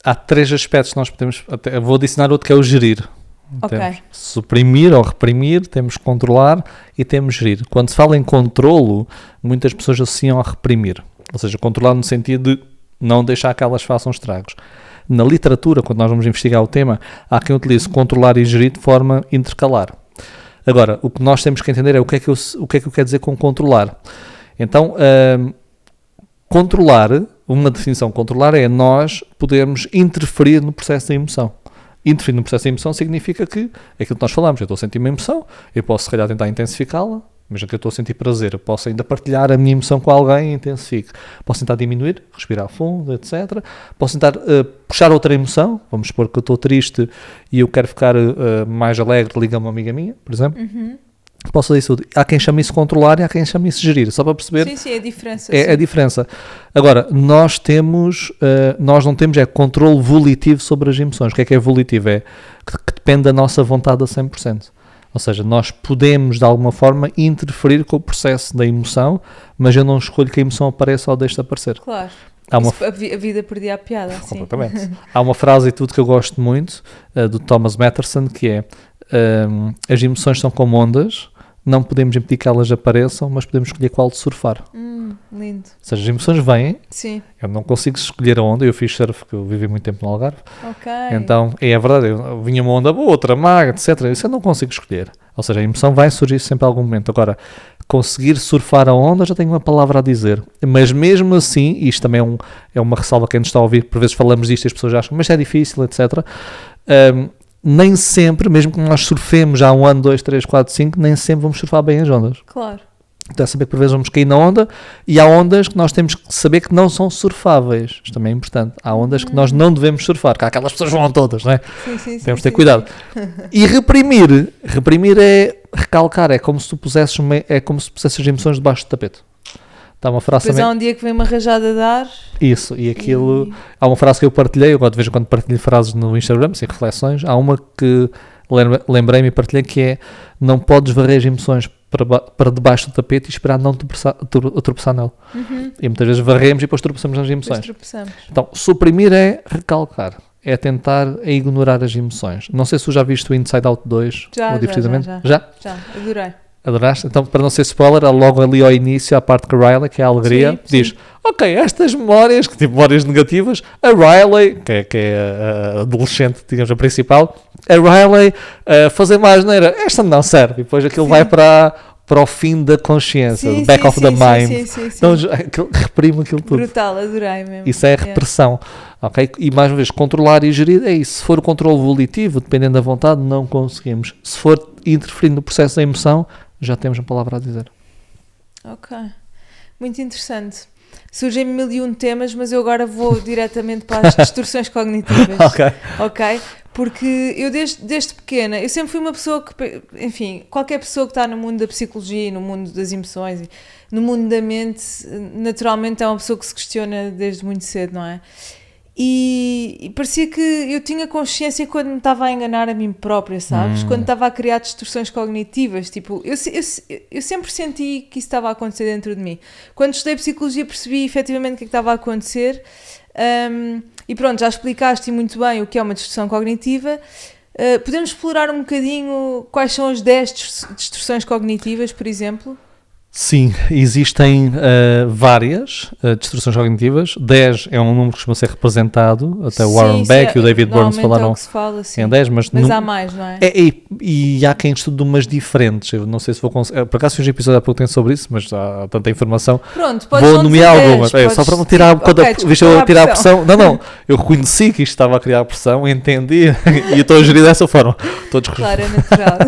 há três aspectos que nós podemos, eu vou adicionar outro que é o gerir. Okay. Temos suprimir ou reprimir, temos controlar e temos gerir. Quando se fala em controlo, muitas pessoas associam a reprimir, ou seja, controlar no sentido de não deixar que elas façam estragos. Na literatura, quando nós vamos investigar o tema, há quem utilize controlar e gerir de forma intercalar. Agora, o que nós temos que entender é o que é que eu quero dizer com controlar. Então, controlar, uma definição de controlar é nós podermos interferir no processo da emoção. Interferir no processo da emoção significa que é aquilo que nós falamos, eu estou a sentir uma emoção, eu posso se calhar tentar intensificá-la, mas que eu estou a sentir prazer, eu posso ainda partilhar a minha emoção com alguém e intensifico. Posso tentar diminuir, respirar fundo, etc. Posso tentar puxar outra emoção, vamos supor que eu estou triste e eu quero ficar mais alegre, liga uma amiga minha, por exemplo. Posso fazer isso tudo. Há quem chame isso controlar e há quem chame isso gerir, só para perceber. Sim, é a diferença. É a diferença. Agora, nós não temos controle volitivo sobre as emoções. O que é volitivo? É que depende da nossa vontade a 100%. Ou seja, nós podemos, de alguma forma, interferir com o processo da emoção, mas eu não escolho que a emoção apareça ou deixe de aparecer. Claro. A vida perdia a piada, sim. Completamente. Há uma frase e tudo que eu gosto muito, do Thomas Matterson, que é as emoções são como ondas, não podemos impedir que elas apareçam, mas podemos escolher qual de surfar. Lindo. Ou seja, as emoções vêm, sim. Eu não consigo escolher a onda, eu fiz surf, porque eu vivi muito tempo no Algarve, Ok. então é verdade, eu vinha uma onda boa, outra má, etc. Isso eu não consigo escolher. Ou seja, a emoção vai surgir sempre a algum momento. Agora, conseguir surfar a onda, já tenho uma palavra a dizer. Mas mesmo assim, isto também é uma ressalva que quem nos está a ouvir, por vezes falamos disto e as pessoas acham, mas é difícil, etc. Nem sempre, mesmo que nós surfemos já 1 ano, 2, 3, 4, 5, nem sempre vamos surfar bem as ondas. Claro. Então é saber que por vezes vamos cair na onda e há ondas que nós temos que saber que não são surfáveis. Isto também é importante. Há ondas que nós não devemos surfar, que aquelas pessoas vão todas, não é? Sim, temos de ter cuidado. E reprimir é recalcar, é como se tu pusesses as emoções debaixo do tapete. Está uma frase Depois também... há um dia que vem uma rajada de ar. Isso, e aquilo... Há uma frase que eu partilhei, eu de vez em quando partilho frases no Instagram, sem reflexões. Há uma que lembrei-me e partilhei, que é: não podes varrer as emoções para debaixo do tapete e esperar não tropeçar nela. E muitas vezes varremos e depois tropeçamos nas emoções. Então, suprimir é recalcar, é tentar ignorar as emoções. Não sei se tu já viste o Inside Out 2, ou divertidamente. Já, adorei. Adoraste? Então, para não ser spoiler, logo ali ao início, a parte que a Riley, que é a alegria, diz: ok, estas memórias, que tipo memórias negativas, a Riley, que é a adolescente, digamos, a principal, a Riley fazer mais asneira, esta não serve. E depois aquilo vai para o fim da consciência, back of the mind. Então, reprime aquilo tudo. Brutal, adorei mesmo. Isso é repressão. Okay? E mais uma vez, controlar e gerir é isso. Se for o controle volitivo, dependendo da vontade, não conseguimos. Se for interferir no processo da emoção, já temos uma palavra a dizer. Ok. Muito interessante. Surgem-me 1001 temas, mas eu agora vou diretamente para as distorções cognitivas. Ok? Porque eu desde pequena, eu sempre fui uma pessoa que, enfim, qualquer pessoa que está no mundo da psicologia, no mundo das emoções, no mundo da mente, naturalmente é uma pessoa que se questiona desde muito cedo, não é? E parecia que eu tinha consciência quando me estava a enganar a mim própria, sabes? Quando estava a criar distorções cognitivas, tipo, eu sempre senti que isso estava a acontecer dentro de mim. Quando estudei psicologia percebi efetivamente o que estava a acontecer, e pronto, já explicaste muito bem o que é uma distorção cognitiva. Podemos explorar um bocadinho quais são as 10 distorções cognitivas, por exemplo? Sim, existem várias distorções cognitivas. 10 é um número que costuma ser representado, até o Warren Beck e o David Burns falaram em 10, mas há mais, não é? E há quem estude umas diferentes. Eu não sei se vou conseguir, por acaso fiz um episódio há pouco tempo sobre isso, mas há tanta informação. Pronto, vou nomear algumas, só para me tirar um bocado tirar a pressão. Não, eu reconheci que isto estava a criar pressão, entendi e estou a gerir dessa forma. Claro, é natural.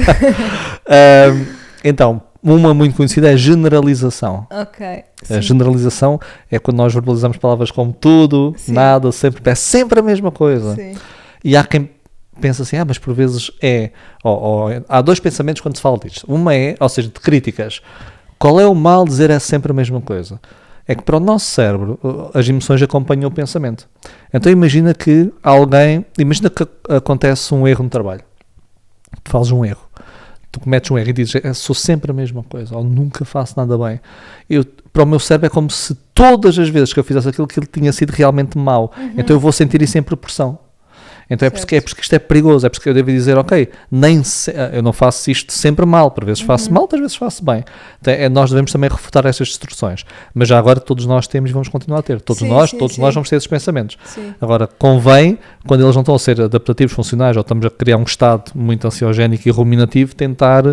Então, uma muito conhecida é a generalização. Ok. A generalização é quando nós verbalizamos palavras como tudo, nada, sempre, é sempre a mesma coisa. Sim. E há quem pensa assim, mas por vezes há dois pensamentos quando se fala disto. Uma é, ou seja, de críticas. Qual é o mal de dizer é sempre a mesma coisa? É que para o nosso cérebro as emoções acompanham o pensamento. Então imagina que acontece um erro no trabalho. Tu fazes um erro. Tu cometes um erro e dizes, sou sempre a mesma coisa, ou nunca faço nada bem. Para o meu cérebro é como se todas as vezes que eu fizesse aquilo tinha sido realmente mau. Então eu vou sentir isso em proporção. Então é por isso que isto é perigoso, é por isso que eu devo dizer, eu não faço isto sempre mal, por vezes faço mal, outras vezes faço bem. Então, nós devemos também refutar essas distorções. Mas já agora todos nós temos e vamos continuar a ter. Todos nós vamos ter esses pensamentos. Sim. Agora, convém, quando eles não estão a ser adaptativos, funcionais, ou estamos a criar um estado muito ansiogénico e ruminativo, tentar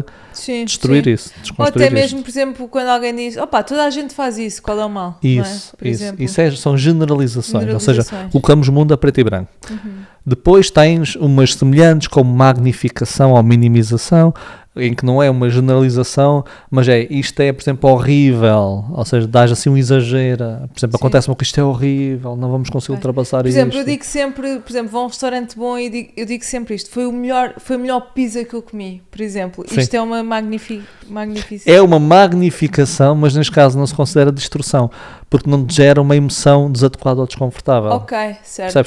destruir isso. Ou até mesmo, por exemplo, quando alguém diz, toda a gente faz isso, qual é o mal? Isso, são generalizações, ou seja, colocamos o mundo a preto e branco. Depois tens umas semelhantes como magnificação ou minimização, em que não é uma generalização, mas isto é, por exemplo, horrível, ou seja, dás assim um exagero. Por exemplo, acontece-me que isto é horrível, não vamos conseguir ultrapassar isto. Por exemplo, eu digo sempre, vou a um restaurante bom e eu digo sempre isto, foi a melhor pizza que eu comi, por exemplo. Isto é uma magnificação. É uma magnificação, mas neste caso não se considera distorção, porque não te gera uma emoção desadequada ou desconfortável. Ok, certo.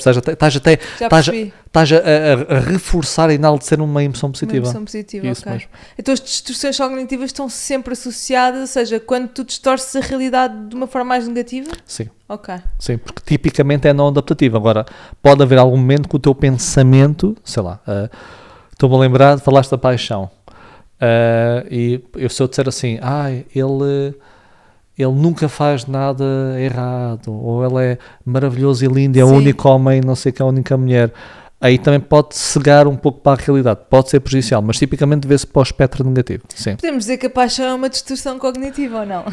Estás a reforçar e enaltecer uma emoção positiva. Uma emoção positiva, isso mesmo. Então as distorções cognitivas estão sempre associadas, ou seja, quando tu distorces a realidade de uma forma mais negativa? Sim. Ok. Sim, porque tipicamente é não adaptativo. Agora, pode haver algum momento que o teu pensamento, sei lá, estou-me a lembrar, falaste da paixão, e se eu disser assim, ele nunca faz nada errado, ou ele é maravilhoso e lindo, é o único homem, não sei que é a única mulher, aí também pode cegar um pouco para a realidade, pode ser prejudicial, mas tipicamente vê-se para o espectro negativo. Sim. Podemos dizer que a paixão é uma distorção cognitiva ou não?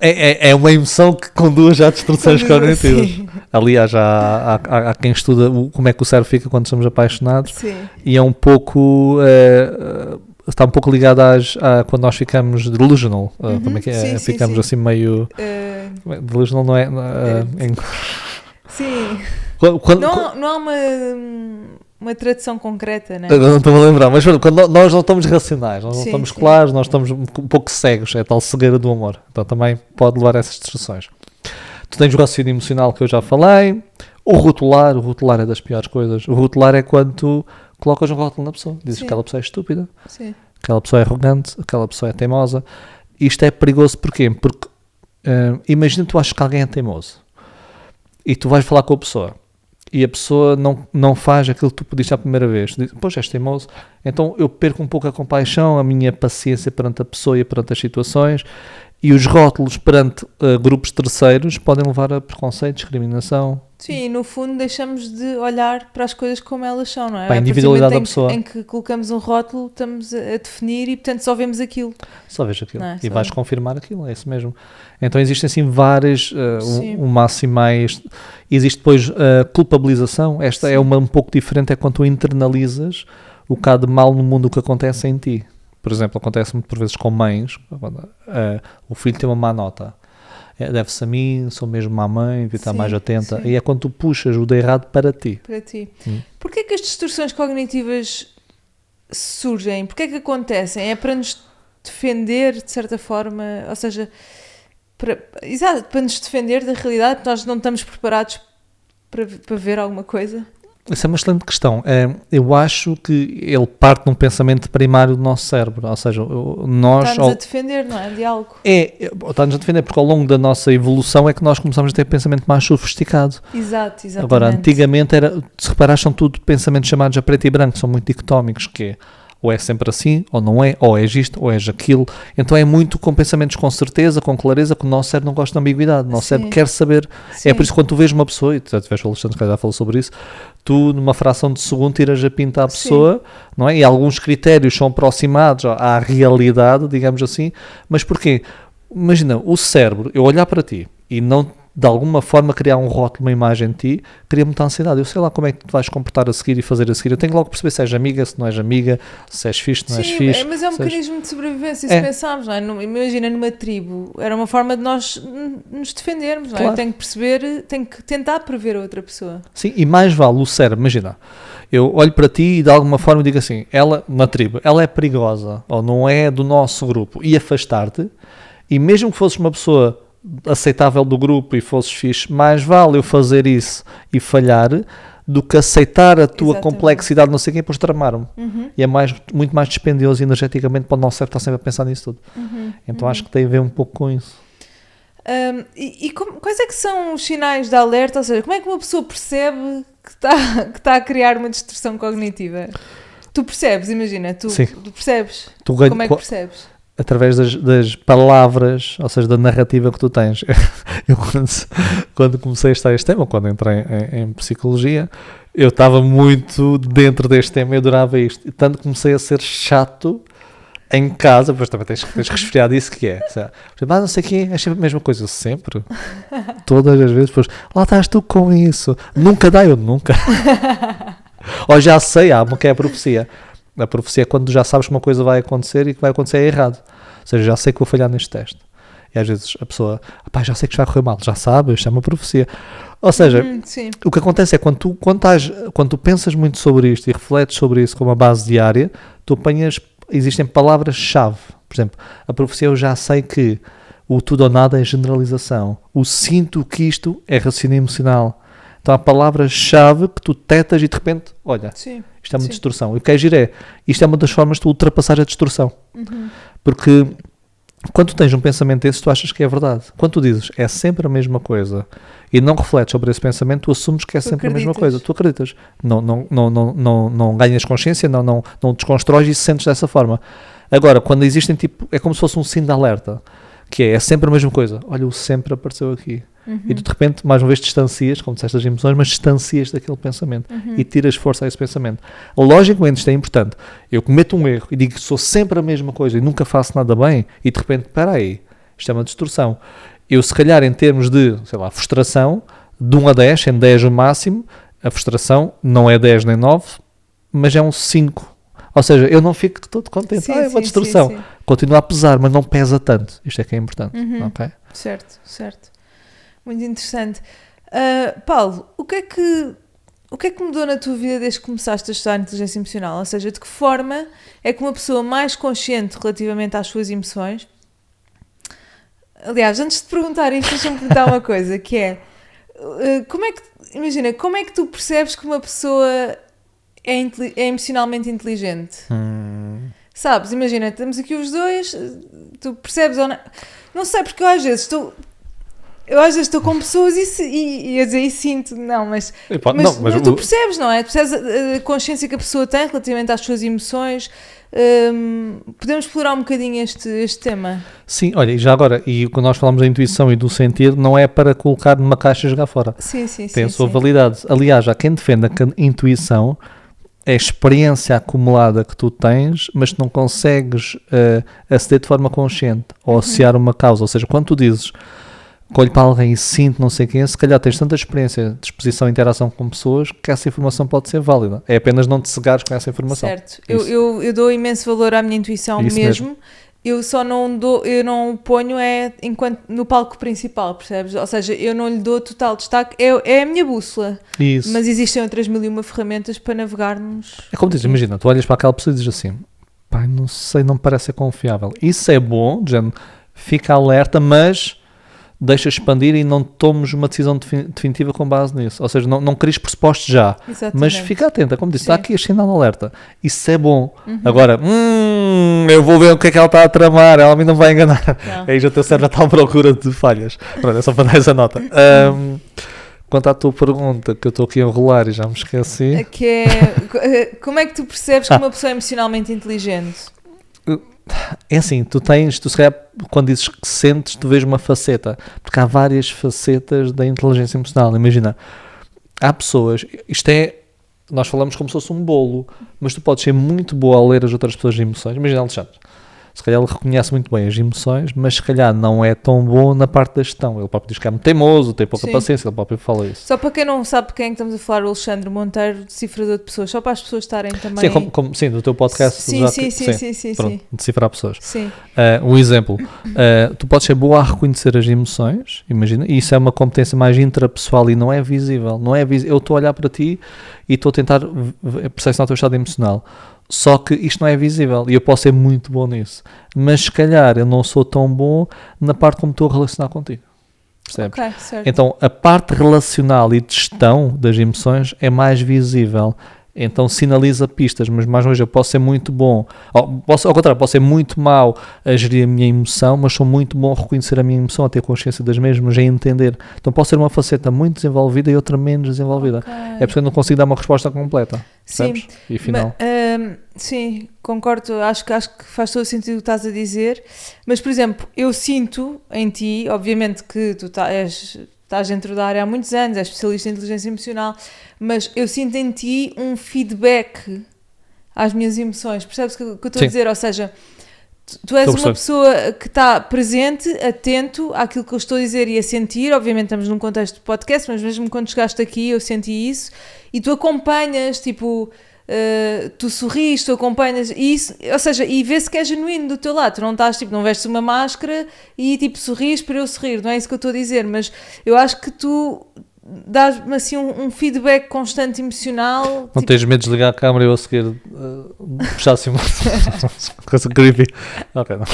É uma emoção que conduz a distorções cognitivas. Sim. Aliás, há quem estuda como é que o cérebro fica quando somos apaixonados. Sim. E é um pouco... está um pouco ligado a quando nós ficamos delusional. Como é que é? Sim, ficamos assim meio... delusional não é... Sim. Não há uma tradução concreta, né? Não estou a lembrar, mas quando nós não estamos racionais, nós não estamos claros, nós estamos um pouco cegos, é a tal cegueira do amor. Então também pode levar a essas distorções. Tu tens o raciocínio emocional que eu já falei, o rotular é das piores coisas. O rotular é quando tu colocas um rótulo na pessoa, dizes que aquela pessoa é estúpida, aquela pessoa é arrogante, aquela pessoa é teimosa. Isto é perigoso porquê? Porque imagina tu achas que alguém é teimoso e tu vais falar com a pessoa e a pessoa não faz aquilo que tu pediste a primeira vez. Diz, pois, és teimoso. Então eu perco um pouco a compaixão, a minha paciência perante a pessoa e perante as situações, e os rótulos perante grupos terceiros podem levar a preconceito, discriminação. Sim, e no fundo deixamos de olhar para as coisas como elas são, não é? Para a individualidade da pessoa. Em que colocamos um rótulo, estamos a definir e, portanto, só vemos aquilo. Só vês aquilo. E vais confirmar aquilo, é isso mesmo. Então existem assim várias, um máximo mais... Existe depois a culpabilização, esta é um pouco diferente, é quando tu internalizas o que há de mal no mundo, o que acontece em ti. Por exemplo, acontece muito por vezes com mães, quando, o filho tem uma má nota. Deve-se a mim, sou mesmo má mãe, devia estar mais atenta. E é quando tu puxas o de errado para ti. Para ti. Porquê que as distorções cognitivas surgem? Porquê que acontecem? É para nos defender, de certa forma, ou seja, para nos defender da realidade, nós não estamos preparados para ver alguma coisa? Essa é uma excelente questão. Eu acho que ele parte de um pensamento primário do nosso cérebro, ou seja, nós... Está-nos a defender, não é? De algo. Está-nos a defender porque ao longo da nossa evolução é que nós começamos a ter pensamento mais sofisticado. Exato, exatamente. Agora, antigamente era, se reparares, são tudo pensamentos chamados a preto e branco, são muito dicotómicos, que é ou é sempre assim, ou não é, ou és isto, ou és aquilo. Então é muito com pensamentos com certeza, com clareza, que o nosso cérebro não gosta de ambiguidade, o nosso cérebro quer saber. Sim. É por isso que quando tu vês uma pessoa, e tu já tiveste o Alexandre que já falou sobre isso, tu numa fração de segundo tiras a pinta à pessoa, não é? E alguns critérios são aproximados à realidade, digamos assim, mas porquê? Imagina, o cérebro, eu olhar para ti e não de alguma forma criar um rótulo, uma imagem de ti, cria muita ansiedade. Eu sei lá como é que tu vais comportar a seguir e fazer a seguir. Eu tenho logo que perceber se és amiga, se não és amiga, se és fixe, se não és fixe. Sim, mas é um mecanismo de sobrevivência, se pensarmos, não é? Imagina, numa tribo, era uma forma de nós nos defendermos, não é? Eu tenho que perceber, tenho que tentar prever a outra pessoa. Sim, e mais vale o cérebro, imagina, eu olho para ti e de alguma forma digo assim, ela, na tribo, ela é perigosa, ou não é do nosso grupo, e afastar-te, e mesmo que fosses uma pessoa aceitável do grupo e fosses fixe, mais vale eu fazer isso e falhar do que aceitar a tua complexidade, não sei quem, e depois tramar-me. E é muito mais dispendioso energeticamente para o nosso cérebro estar sempre a pensar nisso tudo. Então acho que tem a ver um pouco com isso. Quais é que são os sinais de alerta? Ou seja, como é que uma pessoa percebe que está a criar uma distorção cognitiva? Tu percebes, imagina, tu percebes. Como é que percebes? Através das palavras, ou seja, da narrativa que tu tens. Eu quando comecei a estudar este tema, quando entrei em psicologia, eu estava muito dentro deste tema e adorava isto. E tanto comecei a ser chato em casa, depois também tens resfriado isso que é. Não sei o quê, é sempre a mesma coisa, sempre. Todas as vezes, depois, lá estás tu com isso. Nunca dá, eu nunca. Ou já sei, há uma que é a profecia. A profecia é quando já sabes que uma coisa vai acontecer e que vai acontecer é errado. Ou seja, já sei que vou falhar neste teste. E às vezes a pessoa, já sei que isto vai correr mal, já sabe, isto é uma profecia. Ou seja, o que acontece é quando tu pensas muito sobre isto e refletes sobre isso com uma base diária, tu apanhas, existem palavras-chave. Por exemplo, a profecia eu já sei que o tudo ou nada é generalização. O sinto que isto é raciocínio emocional. Então há palavras-chave que tu detectas e de repente, olha, Sim. isto é uma distorção. E o que é giro isto é uma das formas de tu ultrapassar a distorção. Porque quando tu tens um pensamento desse, tu achas que é verdade. Quando tu dizes é sempre a mesma coisa e não refletes sobre esse pensamento, tu assumes que é sempre a mesma coisa. Tu acreditas. Não ganhas consciência, não desconstróis e sentes dessa forma. Agora, quando existem é como se fosse um sino de alerta, que é sempre a mesma coisa. Olha, o sempre apareceu aqui. E tu de repente, mais uma vez, distancias, como disseste as emoções, mas distancias daquele pensamento e tiras força a esse pensamento. Logicamente isto é importante. Eu cometo um erro e digo que sou sempre a mesma coisa e nunca faço nada bem e de repente, espera aí, isto é uma distorção. Eu se calhar em termos de, sei lá, frustração, de 1 a 10, sendo 10 o máximo, a frustração não é 10 nem 9, mas é um 5. Ou seja, eu não fico todo contente. É uma distorção. Sim. Continua a pesar, mas não pesa tanto. Isto é que é importante. Okay? Certo. Muito interessante. Paulo, o que é que mudou na tua vida desde que começaste a estudar inteligência emocional? Ou seja, de que forma é que uma pessoa mais consciente relativamente às suas emoções... Aliás, antes de perguntar isto, deixa-me perguntar uma coisa, que é... como é que tu percebes que uma pessoa é emocionalmente inteligente? Sabes, imagina, estamos aqui os dois, tu percebes ou não... Não sei, porque eu às vezes estou com pessoas e sinto, mas tu percebes, não é? Percebes a consciência que a pessoa tem relativamente às suas emoções. Podemos explorar um bocadinho este tema? Sim, olha, e já agora, e quando nós falamos da intuição e do sentir, não é para colocar numa caixa e jogar fora. Sim. Tem a sua validade. Aliás, há quem defenda que a intuição é a experiência acumulada que tu tens, mas que não consegues aceder de forma consciente ou associar uma causa. Ou seja, quando tu dizes olho para alguém e sinto não sei quem é, se calhar tens tanta experiência de exposição e interação com pessoas que essa informação pode ser válida. É apenas não te cegares com essa informação. Certo. Eu dou imenso valor à minha intuição mesmo. Eu só eu não ponho enquanto no palco principal, percebes? Ou seja, eu não lhe dou total destaque. É a minha bússola. Isso. Mas existem outras 1001 ferramentas para navegarmos. É como dizes, imagina, tu olhas para aquela pessoa e dizes assim, pai, não sei, não me parece ser confiável. Isso é bom, dizendo, fica alerta, mas deixa expandir e não tomes uma decisão definitiva com base nisso. Ou seja, não cries pressupostos já. Exatamente. Mas fica atenta, como disse, está aqui este sinal de alerta. Isso é bom. Agora, eu vou ver o que é que ela está a tramar, ela me não vai enganar. Aí já o teu cérebro já está à procura de falhas. Pronto, é só para dar essa nota. Quanto à tua pergunta, que eu estou aqui a enrolar e já me esqueci. Como é que tu percebes que uma pessoa é emocionalmente inteligente? É assim, tu se calhar, quando dizes que sentes, tu vês uma faceta, porque há várias facetas da inteligência emocional. Imagina, há pessoas, nós falamos como se fosse um bolo, mas tu podes ser muito boa a ler as outras pessoas de emoções. Imagina, Alexandre, se calhar ele reconhece muito bem as emoções, mas se calhar não é tão bom na parte da gestão. Ele próprio diz que é muito teimoso, tem pouca paciência, ele próprio fala isso. Só para quem não sabe de quem é que estamos a falar, o Alexandre Monteiro, decifrador de pessoas, só para as pessoas estarem também... Sim, do teu podcast. Sim. Decifrar pessoas. Sim. Um exemplo, tu podes ser boa a reconhecer as emoções, imagina, e isso é uma competência mais intrapessoal e não é visível. Eu estou a olhar para ti e estou a tentar percepcionar o teu estado emocional. Só que isto não é visível e eu posso ser muito bom nisso, mas se calhar eu não sou tão bom na parte como estou a relacionar contigo, percebes? Okay, certo. Então a parte relacional e de gestão das emoções é mais visível, então sinaliza pistas, mas mais ou menos eu posso ser muito bom, ao contrário, posso ser muito mau a gerir a minha emoção, mas sou muito bom a reconhecer a minha emoção, a ter consciência das mesmas, a entender. Então posso ser uma faceta muito desenvolvida e outra menos desenvolvida. Okay. É porque eu não consigo dar uma resposta completa. Sim, sabes? E final. Sim, concordo, acho que faz todo o sentido o que estás a dizer, mas por exemplo, eu sinto em ti, obviamente que tu estás dentro da área há muitos anos, és especialista em inteligência emocional, mas eu sinto em ti um feedback às minhas emoções, percebes o que eu estou a dizer? Ou seja, tu és uma pessoa que está presente, atento àquilo que eu estou a dizer e a sentir, obviamente estamos num contexto de podcast, mas mesmo quando chegaste aqui eu senti isso, e tu acompanhas, tipo... tu sorris, tu acompanhas isso, ou seja, e vê-se que é genuíno do teu lado, tu não estás, tipo, não vestes uma máscara e tipo sorris para eu sorrir, não é isso que eu estou a dizer, mas eu acho que tu dás-me assim um feedback constante emocional. Não tens medo de desligar a câmera e eu a seguir puxar assim uma coisa creepy. Ok, não.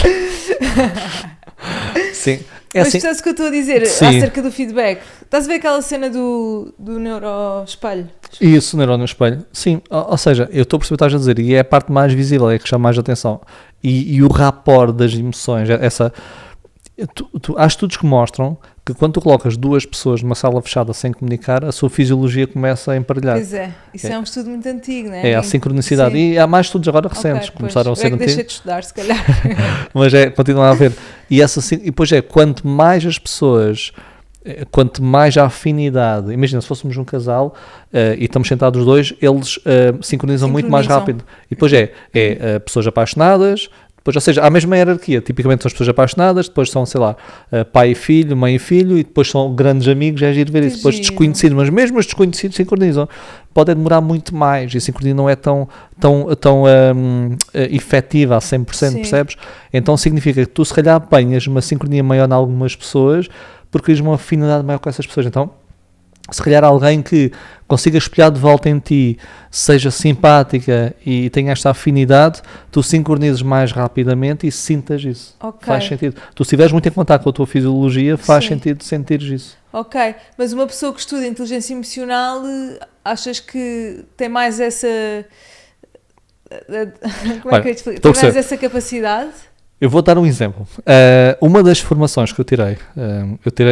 Sim, É mas assim, percebes o que eu estou a dizer acerca do feedback? Estás a ver aquela cena do neuroespelho? Isso, neurônio espelho. Sim, ou seja, eu estou a perceber o que estás a dizer, e é a parte mais visível, é que chama mais atenção. E o rapport das emoções, há estudos que mostram que quando tu colocas duas pessoas numa sala fechada sem comunicar, a sua fisiologia começa a emparelhar. Pois é, isso é um estudo muito antigo, não é? É a sincronicidade. Sim. E há mais estudos agora recentes, começaram a ser antigos. Deixa de estudar, se calhar. Mas continua a haver. E depois quanto mais as pessoas, quanto mais a afinidade, imagina se fôssemos um casal e estamos sentados os dois, eles sincronizam muito mais rápido. E depois pessoas apaixonadas. Depois, ou seja, há a mesma hierarquia, tipicamente são as pessoas apaixonadas, depois são, sei lá, pai e filho, mãe e filho, e depois são grandes amigos, é giro ver isso. Depois desconhecidos, mas mesmo os desconhecidos sincronizam. Pode demorar muito mais, e a sincronia não é tão efetiva a 100%, sim. Percebes? Então significa que tu se calhar apanhas uma sincronia maior em algumas pessoas, porque tens uma afinidade maior com essas pessoas. Então, se calhar alguém que consiga espelhar de volta em ti, seja simpática e tenha esta afinidade, tu sincronizes mais rapidamente e sintas isso. Okay. Faz sentido. Tu se estiveres muito em contato com a tua fisiologia, faz sentido sentires isso. Ok, mas uma pessoa que estuda inteligência emocional, achas que tem mais essa... Como é que eu te explico? Tem mais essa capacidade? Eu vou dar um exemplo. Uma das formações que eu tirei,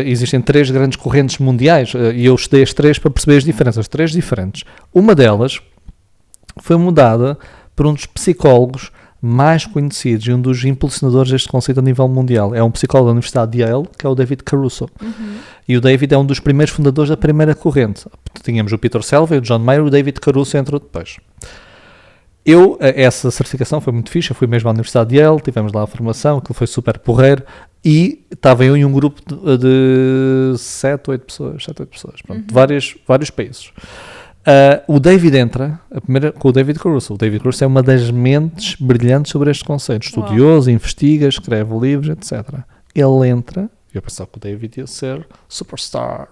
existem 3 grandes correntes mundiais e eu estudei as 3 para perceber as diferenças, 3 diferentes. Uma delas foi mudada por um dos psicólogos mais conhecidos e um dos impulsionadores deste conceito a nível mundial. É um psicólogo da Universidade de Yale, que é o David Caruso. Uhum. E o David é um dos primeiros fundadores da primeira corrente. Tínhamos o Peter Selvey, o John Mayer, o David Caruso, entre outros. Essa certificação foi muito fixe, eu fui mesmo à Universidade de Yale, tivemos lá a formação, aquilo foi super porreiro, e estava eu em um grupo de 7, 8 pessoas, pronto, de vários países. O David entra, com o David Caruso. O David Caruso é uma das mentes brilhantes sobre este conceito, estudioso, investiga, escreve livros, etc. Ele entra, eu pensava que o David ia ser superstar,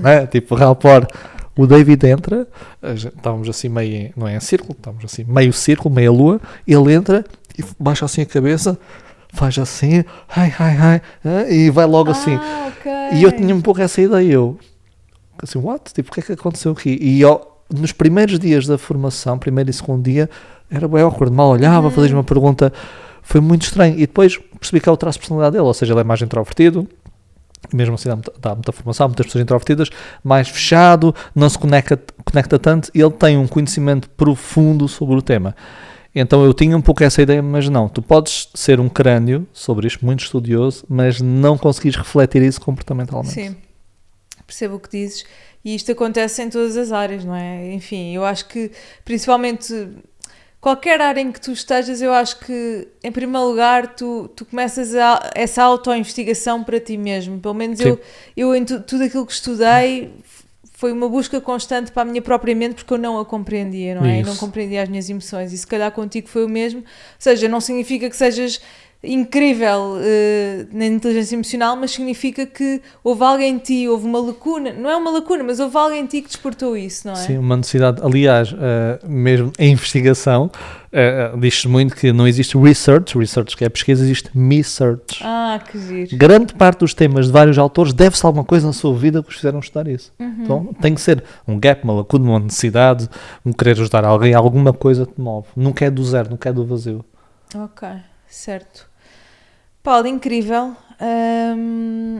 né? Tipo rapport. O David entra, estávamos assim meio, não é em círculo, estávamos assim meio círculo, meia lua, ele entra e baixa assim a cabeça, faz assim, e vai logo assim. Okay. E eu tinha um pouco essa ideia, eu, assim, what? Tipo, o que é que aconteceu aqui? E nos primeiros dias da formação, primeiro e segundo dia, era bem awkward, mal olhava, fazia uma pergunta, foi muito estranho. E depois percebi que é o traço de personalidade dele, ou seja, ele é mais introvertido, mesmo assim dá muita formação, muitas pessoas introvertidas, mais fechado, não se conecta tanto, e ele tem um conhecimento profundo sobre o tema. Então eu tinha um pouco essa ideia, mas não, tu podes ser um crânio sobre isto, muito estudioso, mas não conseguires refletir isso comportamentalmente. Sim, percebo o que dizes, e isto acontece em todas as áreas, não é? Enfim, eu acho que principalmente... Qualquer área em que tu estejas, eu acho que, em primeiro lugar, tu começas essa auto-investigação para ti mesmo. Pelo menos eu em tudo aquilo que estudei, foi uma busca constante para a minha própria mente, porque eu não a compreendia, não é? Eu não compreendia as minhas emoções. E se calhar contigo foi o mesmo. Ou seja, não significa que sejas incrível na inteligência emocional, mas significa que houve alguém em ti, houve uma lacuna, não é uma lacuna, mas houve alguém em ti que despertou isso, não é? Sim, uma necessidade. Aliás, mesmo em investigação, diz-se muito que não existe research que é pesquisa, existe me-search. Que giro. Grande parte dos temas de vários autores deve-se a alguma coisa na sua vida que os fizeram estudar isso. Então tem que ser um gap, uma lacuna, uma necessidade, um querer ajudar alguém, alguma coisa te move. Nunca é do zero, nunca é do vazio. Ok, certo. Paulo, incrível.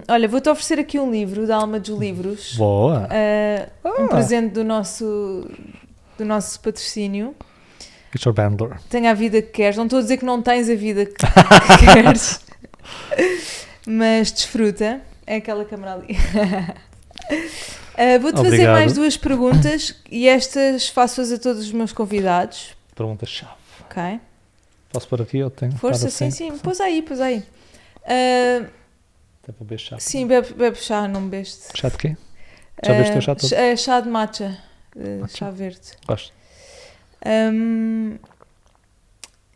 Olha, vou-te oferecer aqui um livro da Alma dos Livros. Boa! Um presente do nosso patrocínio. Richard Bandler. Tenha a vida que queres. Não estou a dizer que não tens a vida que queres, mas desfruta. É aquela câmara ali. Vou-te fazer mais 2 perguntas e estas faço-as a todos os meus convidados. Pergunta-chave. Ok. Posso pôr aqui ou tenho? Força, sim. Pôs aí. Até para beber chá. Sim, bebe chá, não bebeste. Chá de quê? Já bebeste o chá todo? É chá de matcha. Chá verde. Gosto.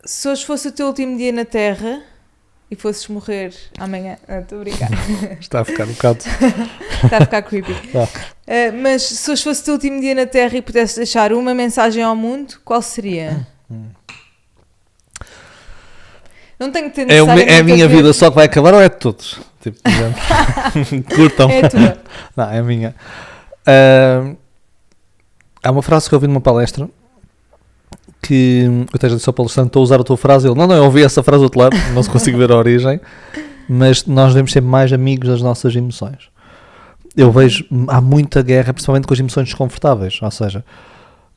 Se hoje fosse o teu último dia na Terra e fosses morrer amanhã... Estou a brincar. Está a ficar um bocado... Está a ficar creepy. Mas se hoje fosse o teu último dia na Terra e pudesses deixar uma mensagem ao mundo, qual seria? Não tenho que ter É a necessariamente minha a ver- vida só que vai acabar ou é de todos? Tipo, curtam. É a tua. Não, é a minha. Há uma frase que eu ouvi numa palestra que eu até já disse ao palestrante, estou a usar a tua frase. Ele, não, eu ouvi essa frase do outro lado, não se consigo ver a origem, mas nós devemos ser mais amigos das nossas emoções. Eu vejo, há muita guerra, principalmente com as emoções desconfortáveis, ou seja,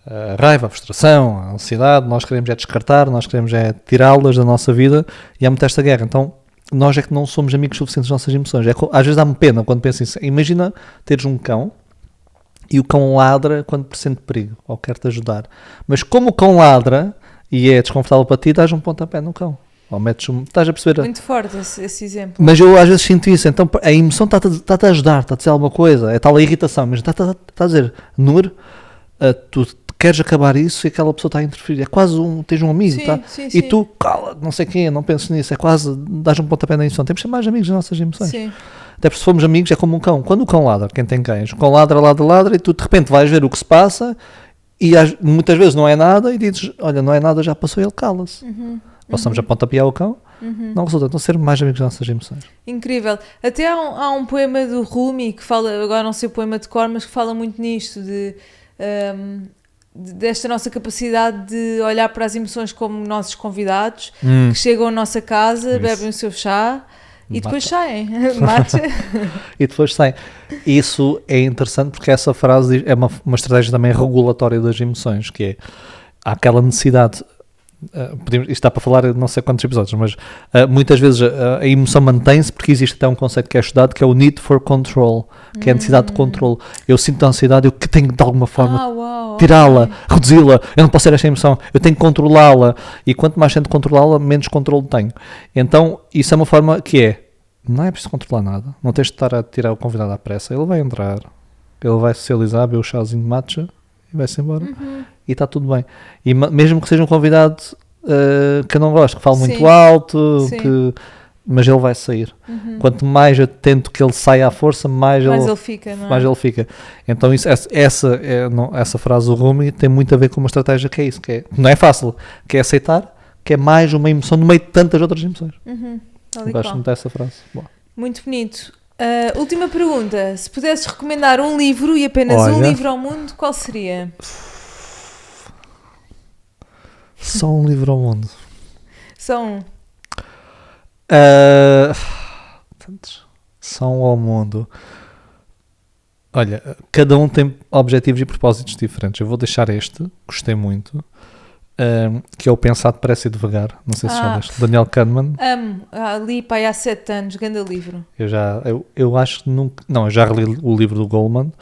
a raiva, a frustração, a ansiedade, nós queremos é descartar, nós queremos é tirá-las da nossa vida e há muita esta guerra. Então, nós é que não somos amigos suficientes das nossas emoções. Às vezes dá-me pena quando penso isso. Imagina teres um cão e o cão ladra quando pressente perigo ou quer-te ajudar. Mas como o cão ladra e é desconfortável para ti, dás um pontapé no cão. Ou metes estás a perceber? Muito forte esse exemplo. Mas eu às vezes sinto isso. Então a emoção está-te a ajudar, está a dizer alguma coisa. É tal a irritação, mas está a dizer, Nur, tu queres acabar isso e aquela pessoa está a interferir. É quase tens um amigo, Sim, tá? sim, E sim. tu, cala, não sei quem, não penses nisso. É quase, dás um pontapé na emoção. Temos de ser mais amigos das nossas emoções. Sim. Até porque se formos amigos é como um cão. Quando o cão ladra, quem tem cães, o cão ladra e tu de repente vais ver o que se passa e muitas vezes não é nada e dizes, olha, não é nada, já passou e ele cala-se. Ou estamos a pontapear o cão, não resulta. Então ser mais amigos das nossas emoções. Incrível. Até há um poema do Rumi que fala, agora não sei o poema de cor, mas que fala muito nisto, desta nossa capacidade de olhar para as emoções como nossos convidados, que chegam à nossa casa, Isso. bebem o seu chá e depois Matcha. saem. Matcha. E depois sai. Isso é interessante porque essa frase é uma estratégia também regulatória das emoções, que é, há aquela necessidade, isto está para falar não sei quantos episódios, mas muitas vezes a emoção mantém-se porque existe até um conceito que é estudado, que é o need for control, que é a necessidade de controle. Eu sinto a ansiedade, eu que tenho de alguma forma Uau, tirá-la, ok. reduzi-la, eu não posso ter esta emoção, eu tenho que controlá-la, e quanto mais tento controlá-la, menos controle tenho. Então, isso é uma forma que não é preciso controlar nada, não tens de estar a tirar o convidado à pressa, ele vai entrar, ele vai socializar, beber o chazinho de matcha e vai-se embora, e está tudo bem. E mesmo que seja um convidado que eu não gosto, que fale Sim. muito alto, Sim. mas ele vai sair. Quanto mais eu tento que ele saia à força, mais ele fica, não é? mais ele fica. Então essa frase do Rumi tem muito a ver com uma estratégia que é isso, não é fácil, que é aceitar que é mais uma emoção no meio de tantas outras emoções. Tal e Gosto qual. muito dessa frase. Boa. Muito bonito. Última pergunta. Se pudesses recomendar um livro e apenas um Olha. livro ao mundo, qual seria? Só um livro ao mundo. Só um. Tantos. Só um ao mundo. Olha, cada um tem objetivos e propósitos diferentes. Eu vou deixar este, gostei muito, que é o Pensar Depressa e Devagar. Não sei se já leste. Daniel Kahneman. Amo. Li pai há 7 anos. Grande livro. Eu acho que nunca. Não, eu já reli o livro do Goleman,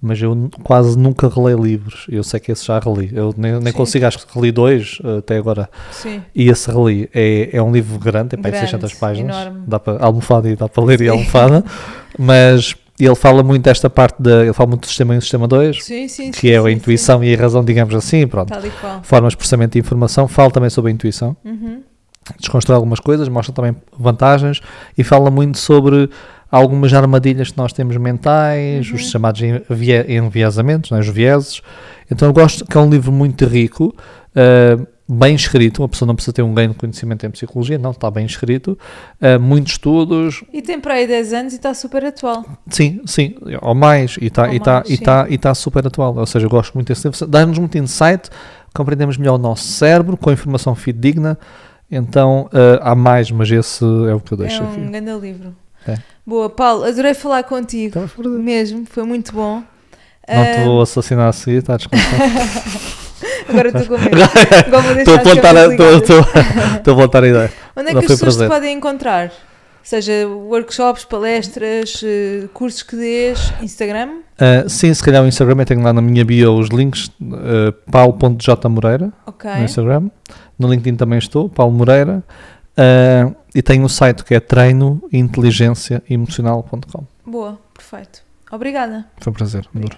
mas eu quase nunca releio livros. Eu sei que esse já reli. Eu nem Sim. consigo, acho que reli 2 até agora. Sim. E esse reli é um livro grande, é para Grande, 600 páginas. enorme. Dá para almofada e dá para ler Sim. e almofada. Mas ele fala muito desta parte, ele fala muito do sistema 1 e do sistema 2, Sim. que é a intuição e a razão, digamos assim. Pronto. Tal e qual. Formas de processamento de informação. Fala também sobre a intuição. Desconstrói algumas coisas, mostra também vantagens e fala muito sobre algumas armadilhas que nós temos mentais, os chamados enviesamentos, né, os vieses. Então eu gosto, que é um livro muito rico, bem escrito, uma pessoa não precisa ter um ganho de conhecimento em psicologia, não, está bem escrito, muitos estudos. E tem para aí 10 anos e está super atual. Sim, ou mais, e está super atual, ou seja, eu gosto muito desse livro, dá-nos muito insight, compreendemos melhor o nosso cérebro, com informação fidedigna. Então há mais, mas esse é o que eu deixo É aqui. um grande livro. É. Boa, Paulo, adorei falar contigo. Então, por- Mesmo, foi muito bom. Não te vou assassinar a seguir, está descansado. Agora estou com medo. Agora vou deixar Estou a as câmeras ligadas. voltar a ideia. Onde é Não que as foi pessoas te prazer. podem encontrar? Seja workshops, palestras, cursos que dês, Instagram? Sim, se calhar o Instagram, eu tenho lá na minha bio os links, paulo.jmoreira Ok. no Instagram. No LinkedIn também estou, Paulo Moreira. E tenho um site que é treinointeligenciaemocional.com. Boa, perfeito. Obrigada. Foi um prazer. Adoro.